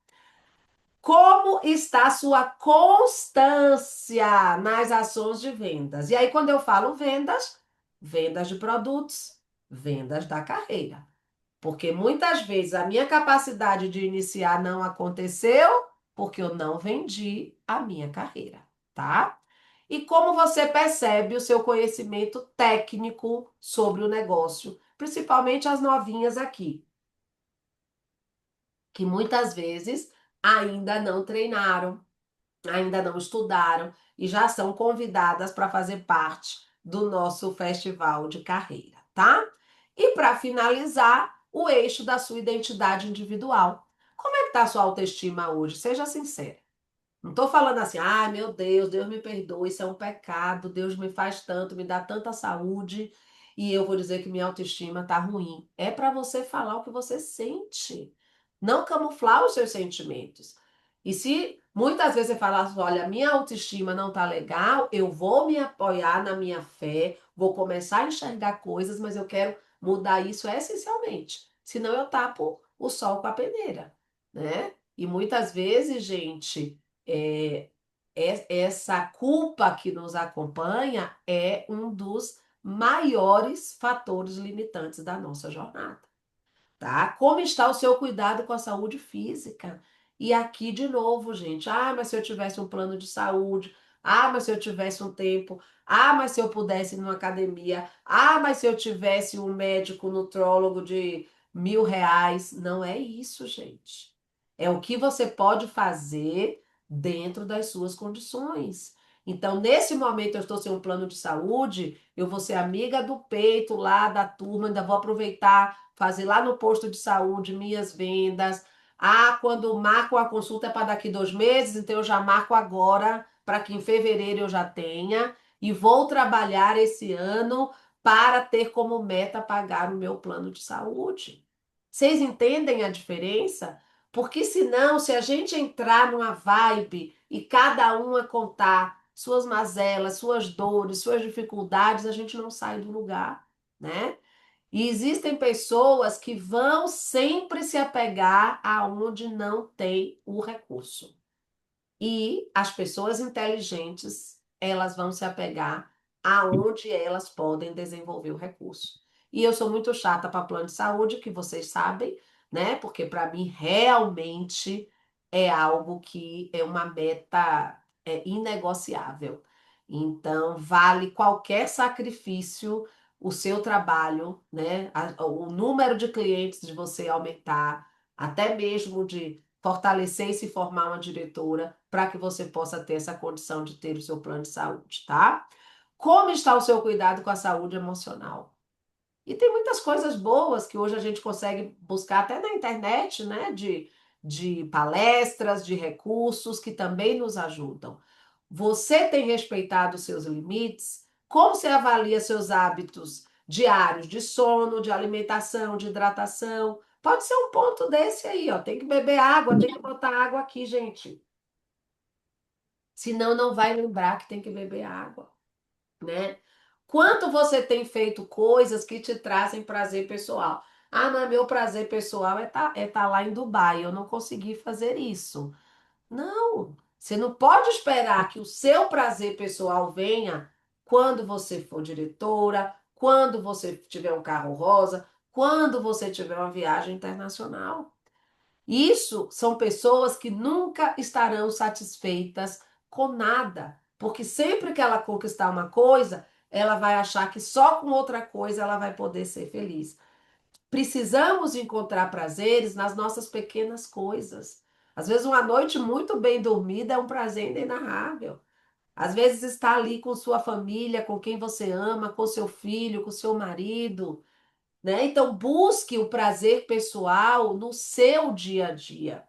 Como está a sua constância nas ações de vendas? E aí, quando eu falo vendas, vendas de produtos, vendas da carreira. Porque muitas vezes a minha capacidade de iniciar não aconteceu porque eu não vendi a minha carreira, tá? E como você percebe o seu conhecimento técnico sobre o negócio, principalmente as novinhas aqui, que muitas vezes ainda não treinaram, ainda não estudaram e já são convidadas para fazer parte do nosso festival de carreira, tá? E para finalizar, o eixo da sua identidade individual. Como é que está a sua autoestima hoje? Seja sincera. Não estou falando assim, ai meu Deus, Deus me perdoe, isso é um pecado, Deus me faz tanto, me dá tanta saúde e eu vou dizer que minha autoestima está ruim. É para você falar o que você sente, não camuflar os seus sentimentos. E se muitas vezes você falar assim, olha, minha autoestima não está legal, eu vou me apoiar na minha fé, vou começar a enxergar coisas, mas eu quero mudar isso essencialmente. Senão eu tapo o sol com a peneira, né? E muitas vezes, gente é, essa culpa que nos acompanha é um dos maiores fatores limitantes da nossa jornada, tá? Como está o seu cuidado com a saúde física? E aqui de novo, gente, mas se eu tivesse um plano de saúde, mas se eu tivesse um tempo, mas se eu pudesse ir numa academia, mas se eu tivesse um médico nutrólogo de R$ 1.000, não é isso, gente. É o que você pode fazer dentro das suas condições. Então, nesse momento, eu estou sem um plano de saúde, eu vou ser amiga do peito lá da turma, ainda vou aproveitar fazer lá no posto de saúde minhas vendas. Quando marco a consulta é para daqui 2 meses, então eu já marco agora para que em fevereiro eu já tenha e vou trabalhar esse ano para ter como meta pagar o meu plano de saúde. Vocês entendem a diferença? Porque senão, se a gente entrar numa vibe e cada uma contar suas mazelas, suas dores, suas dificuldades, a gente não sai do lugar, né? E existem pessoas que vão sempre se apegar aonde não tem o recurso. E as pessoas inteligentes, elas vão se apegar aonde elas podem desenvolver o recurso. E eu sou muito chata para plano de saúde, que vocês sabem, né? Porque para mim realmente é algo que é uma meta inegociável. Então, vale qualquer sacrifício o seu trabalho, né? O número de clientes de você aumentar, até mesmo de fortalecer e se formar uma diretora para que você possa ter essa condição de ter o seu plano de saúde, tá? Como está o seu cuidado com a saúde emocional? E tem muitas coisas boas que hoje a gente consegue buscar até na internet, né? De palestras, de recursos que também nos ajudam. Você tem respeitado os seus limites? Como você avalia seus hábitos diários de sono, de alimentação, de hidratação? Pode ser um ponto desse aí, ó. Tem que beber água, tem que botar água aqui, gente. Senão não vai lembrar que tem que beber água, né? Quanto você tem feito coisas que te trazem prazer pessoal? Mas meu prazer pessoal é tá lá em Dubai. Eu não consegui fazer isso. Não, você não pode esperar que o seu prazer pessoal venha quando você for diretora, quando você tiver um carro rosa, quando você tiver uma viagem internacional. Isso são pessoas que nunca estarão satisfeitas com nada, porque sempre que ela conquistar uma coisa, ela vai achar que só com outra coisa ela vai poder ser feliz. Precisamos encontrar prazeres nas nossas pequenas coisas. Às vezes, uma noite muito bem dormida é um prazer inenarrável. Às vezes, estar ali com sua família, com quem você ama, com seu filho, com seu marido, né? Então, busque o prazer pessoal no seu dia a dia.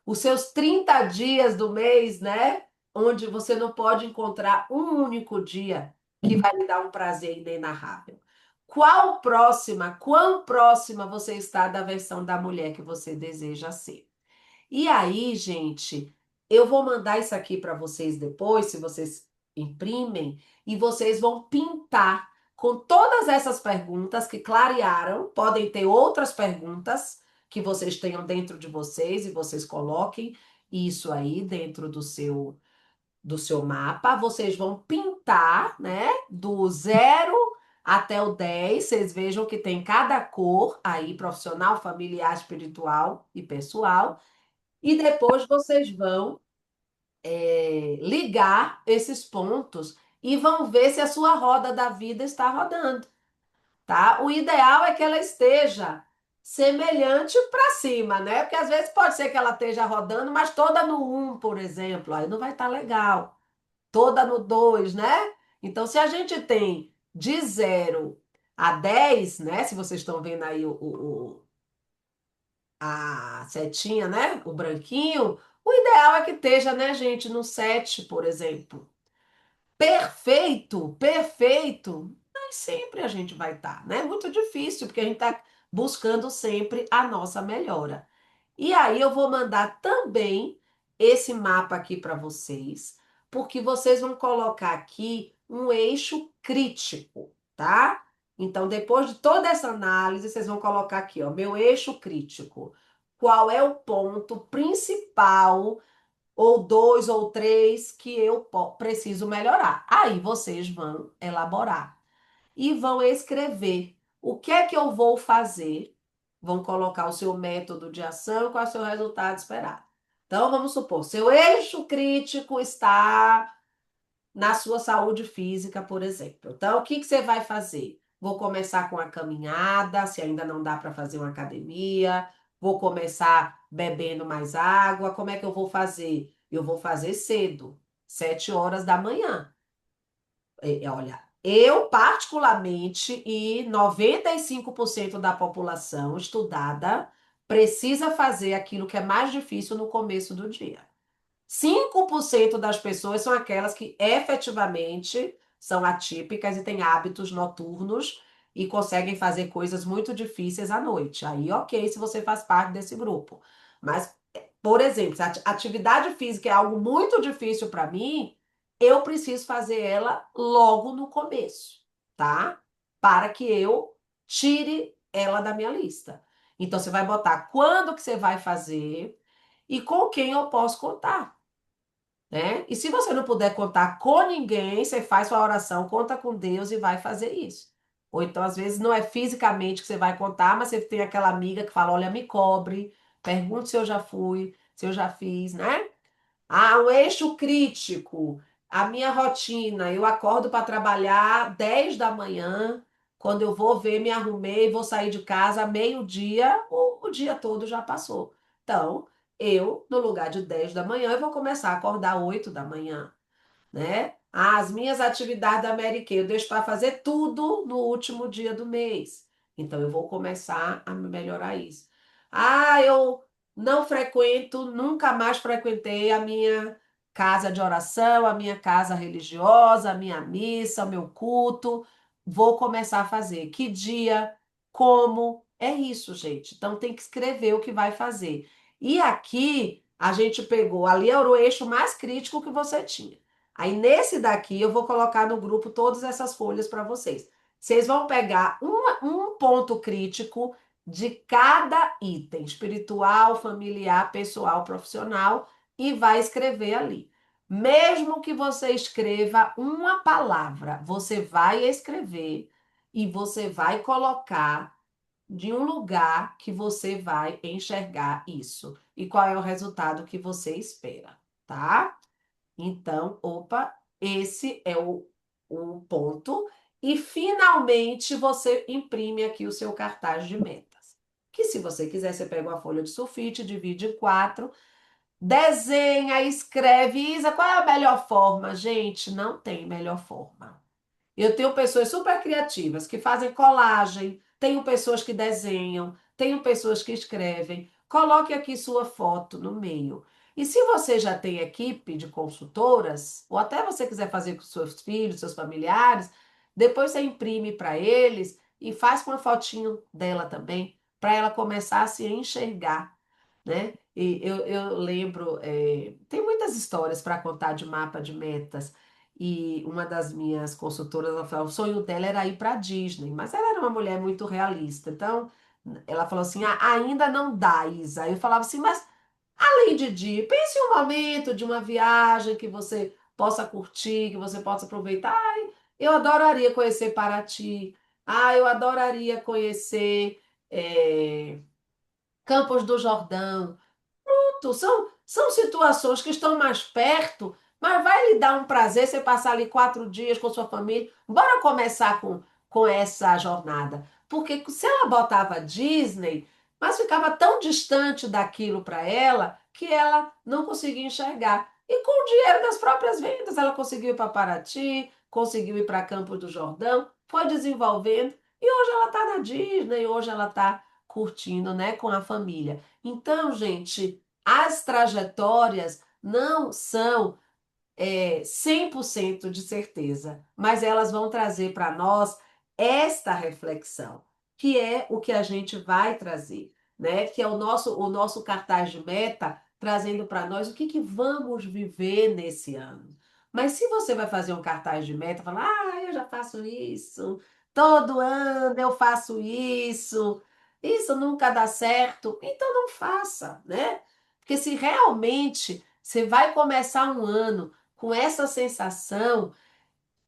Os seus 30 dias do mês, né? Onde você não pode encontrar um único dia que vai lhe dar um prazer inenarrável. Quão próxima você está da versão da mulher que você deseja ser? E aí, gente, eu vou mandar isso aqui para vocês depois, se vocês imprimem, e vocês vão pintar com todas essas perguntas que clarearam. Podem ter outras perguntas que vocês tenham dentro de vocês e vocês coloquem isso aí dentro do seu mapa. Vocês vão pintar, né, do 0 até o 10. Vocês vejam que tem cada cor aí, profissional, familiar, espiritual e pessoal. E depois vocês vão ligar esses pontos e vão ver se a sua roda da vida está rodando, tá? O ideal é que ela esteja semelhante para cima, né? Porque às vezes pode ser que ela esteja rodando, mas toda no um, por exemplo, aí não vai estar legal. Toda no 2, né? Então, se a gente tem de 0 a 10, né? Se vocês estão vendo aí a setinha, né? O branquinho. O ideal é que esteja, né, gente, no 7, por exemplo. Perfeito, perfeito. Nem sempre a gente vai estar, né? É muito difícil, porque a gente está buscando sempre a nossa melhora. E aí eu vou mandar também esse mapa aqui para vocês, porque vocês vão colocar aqui um eixo crítico, tá? Então, depois de toda essa análise, vocês vão colocar aqui, ó, meu eixo crítico. Qual é o ponto principal, ou dois ou três, que eu preciso melhorar? Aí vocês vão elaborar e vão escrever o que é que eu vou fazer. Vão colocar o seu método de ação, qual é o seu resultado esperado. Então, vamos supor, seu eixo crítico está na sua saúde física, por exemplo. Então, o que que você vai fazer? Vou começar com a caminhada, se ainda não dá para fazer uma academia. Vou começar bebendo mais água. Como é que eu vou fazer? Eu vou fazer cedo, 7 horas da manhã. Olha, eu particularmente e 95% da população estudada precisa fazer aquilo que é mais difícil no começo do dia. 5% das pessoas são aquelas que efetivamente são atípicas e têm hábitos noturnos e conseguem fazer coisas muito difíceis à noite. Aí, ok, se você faz parte desse grupo. Mas, por exemplo, se a atividade física é algo muito difícil para mim, eu preciso fazer ela logo no começo, tá? Para que eu tire ela da minha lista. Então, você vai botar quando que você vai fazer e com quem eu posso contar, né? E se você não puder contar com ninguém, você faz sua oração, conta com Deus e vai fazer isso. Ou então, às vezes, não é fisicamente que você vai contar, mas você tem aquela amiga que fala: olha, me cobre, pergunte se eu já fui, se eu já fiz, né? Ah, um eixo crítico. A minha rotina, eu acordo para trabalhar 10 da manhã. Quando eu vou ver, me arrumei, vou sair de casa meio-dia, o dia todo já passou. Então, eu, no lugar de 10 da manhã, eu vou começar a acordar 8 da manhã, né? As minhas atividades da Mary Kay, eu deixo para fazer tudo no último dia do mês. Então, eu vou começar a melhorar isso. Ah, eu não frequento, nunca mais frequentei a minha casa de oração, a minha casa religiosa, a minha missa, o meu culto. Vou começar a fazer. Que dia? Como? É isso, gente. Então, tem que escrever o que vai fazer. E aqui, a gente pegou, ali era o eixo mais crítico que você tinha. Aí nesse daqui eu vou colocar no grupo todas essas folhas para vocês. Vocês vão pegar um ponto crítico de cada item, espiritual, familiar, pessoal, profissional, e vai escrever ali. Mesmo que você escreva uma palavra, você vai escrever e você vai colocar de um lugar que você vai enxergar isso. E qual é o resultado que você espera, tá? Então, opa, esse é o ponto. E finalmente você imprime aqui o seu cartaz de metas. Que se você quiser, você pega uma folha de sulfite, divide em 4, desenha, escreve. Isa, qual é a melhor forma? Gente, não tem melhor forma. Eu tenho pessoas super criativas que fazem colagem, tenho pessoas que desenham, tenho pessoas que escrevem. Coloque aqui sua foto no meio. E se você já tem equipe de consultoras, ou até você quiser fazer com seus filhos, seus familiares, depois você imprime para eles e faz com uma fotinho dela também, para ela começar a se enxergar, né? E eu lembro, tem muitas histórias para contar de mapa de metas. E uma das minhas consultoras, ela falou, o sonho dela era ir para a Disney, mas ela era uma mulher muito realista. Então, ela falou assim: "Ah, ainda não dá, Isa." Eu falava assim, mas além de dia, pense em um momento de uma viagem que você possa curtir, que você possa aproveitar. Ai, eu adoraria conhecer Paraty. Ah, eu adoraria conhecer Campos do Jordão. São situações que estão mais perto, mas vai lhe dar um prazer você passar ali 4 dias com sua família. Bora começar com essa jornada. Porque se ela botava Disney, mas ficava tão distante daquilo para ela que ela não conseguia enxergar. E com o dinheiro das próprias vendas, ela conseguiu ir para Paraty, conseguiu ir para Campos do Jordão, foi desenvolvendo. E hoje ela está na Disney, hoje ela está curtindo, né, com a família. Então, gente, as trajetórias não são 100% de certeza, mas elas vão trazer para nós esta reflexão, que é o que a gente vai trazer, né? Que é o nosso cartaz de meta, trazendo para nós o que vamos viver nesse ano. Mas se você vai fazer um cartaz de meta, falar, eu já faço isso, todo ano eu faço isso nunca dá certo, então não faça, né? Porque se realmente você vai começar um ano com essa sensação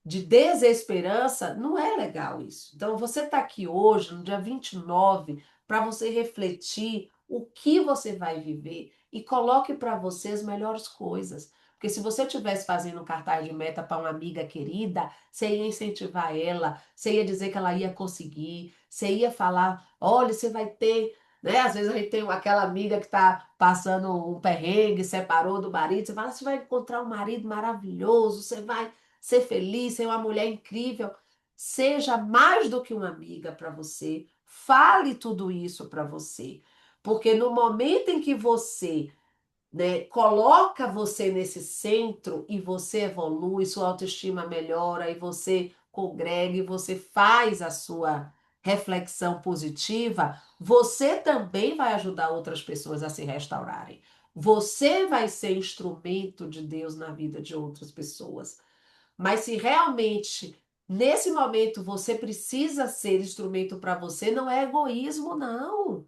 de desesperança, não é legal isso. Então, você está aqui hoje, no dia 29, para você refletir o que você vai viver e coloque para você as melhores coisas. Porque se você estivesse fazendo um cartaz de meta para uma amiga querida, você ia incentivar ela, você ia dizer que ela ia conseguir, você ia falar, olha, você vai ter, né? Às vezes a gente tem aquela amiga que está passando um perrengue, separou do marido, você fala, você vai encontrar um marido maravilhoso, você vai ser feliz, ser uma mulher incrível. Seja mais do que uma amiga para você. Fale tudo isso para você. Porque no momento em que você, né, coloca você nesse centro e você evolui, sua autoestima melhora e você congrega e você faz a sua reflexão positiva, você também vai ajudar outras pessoas a se restaurarem. Você vai ser instrumento de Deus na vida de outras pessoas. Mas se realmente nesse momento você precisa ser instrumento para você, não é egoísmo, não.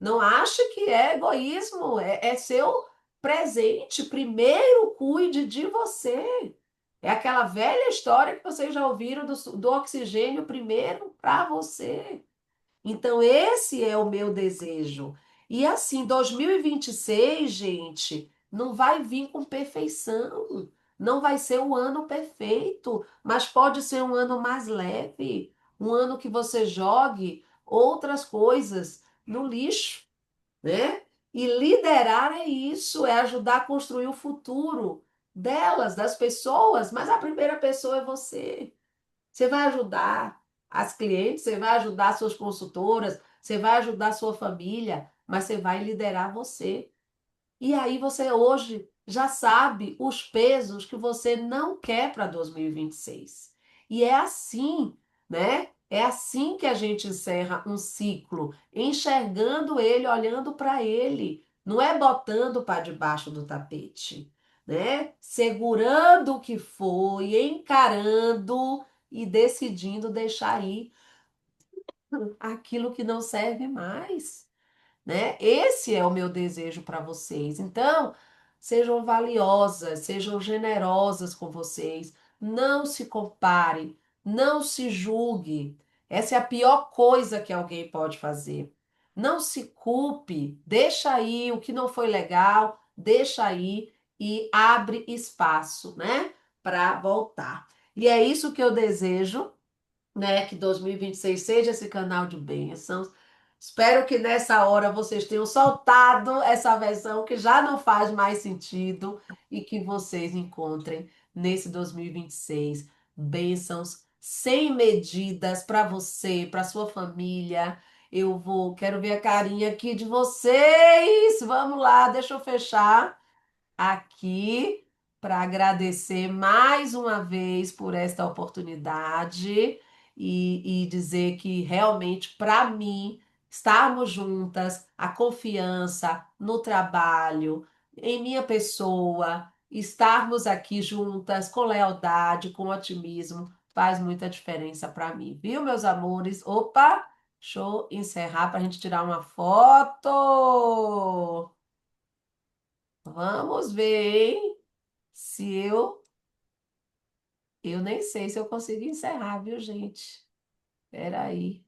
Não ache que é egoísmo, é seu presente. Primeiro cuide de você. É aquela velha história que vocês já ouviram do oxigênio primeiro para você. Então, esse é o meu desejo. E assim, 2026, gente, não vai vir com perfeição. Não vai ser um ano perfeito, mas pode ser um ano mais leve, um ano que você jogue outras coisas no lixo, né? E liderar é isso, é ajudar a construir o futuro delas, das pessoas, mas a primeira pessoa é você. Você vai ajudar as clientes, você vai ajudar suas consultoras, você vai ajudar sua família, mas você vai liderar você. E aí você hoje já sabe os pesos que você não quer para 2026. E é assim, né? É assim que a gente encerra um ciclo, enxergando ele, olhando para ele, não é botando para debaixo do tapete, né? Segurando o que foi, encarando e decidindo deixar ir aquilo que não serve mais, né? Esse é o meu desejo para vocês. Então, sejam valiosas, sejam generosas com vocês, não se comparem, não se julgue. Essa é a pior coisa que alguém pode fazer. Não se culpe, deixa aí o que não foi legal, deixa aí e abre espaço, né, para voltar. E é isso que eu desejo, né? Que 2026 seja esse canal de bênçãos. Espero que nessa hora vocês tenham soltado essa versão que já não faz mais sentido e que vocês encontrem nesse 2026 bênçãos sem medidas para você, para sua família. Quero ver a carinha aqui de vocês. Vamos lá, deixa eu fechar. aqui para agradecer mais uma vez por esta oportunidade e dizer que realmente, para mim, estarmos juntas, a confiança no trabalho, em minha pessoa, estarmos aqui juntas com lealdade, com otimismo, faz muita diferença para mim, viu, meus amores? Opa! Deixa eu encerrar para a gente tirar uma foto. Vamos ver, hein? Se eu nem sei se eu consigo encerrar, viu, gente? Espera aí.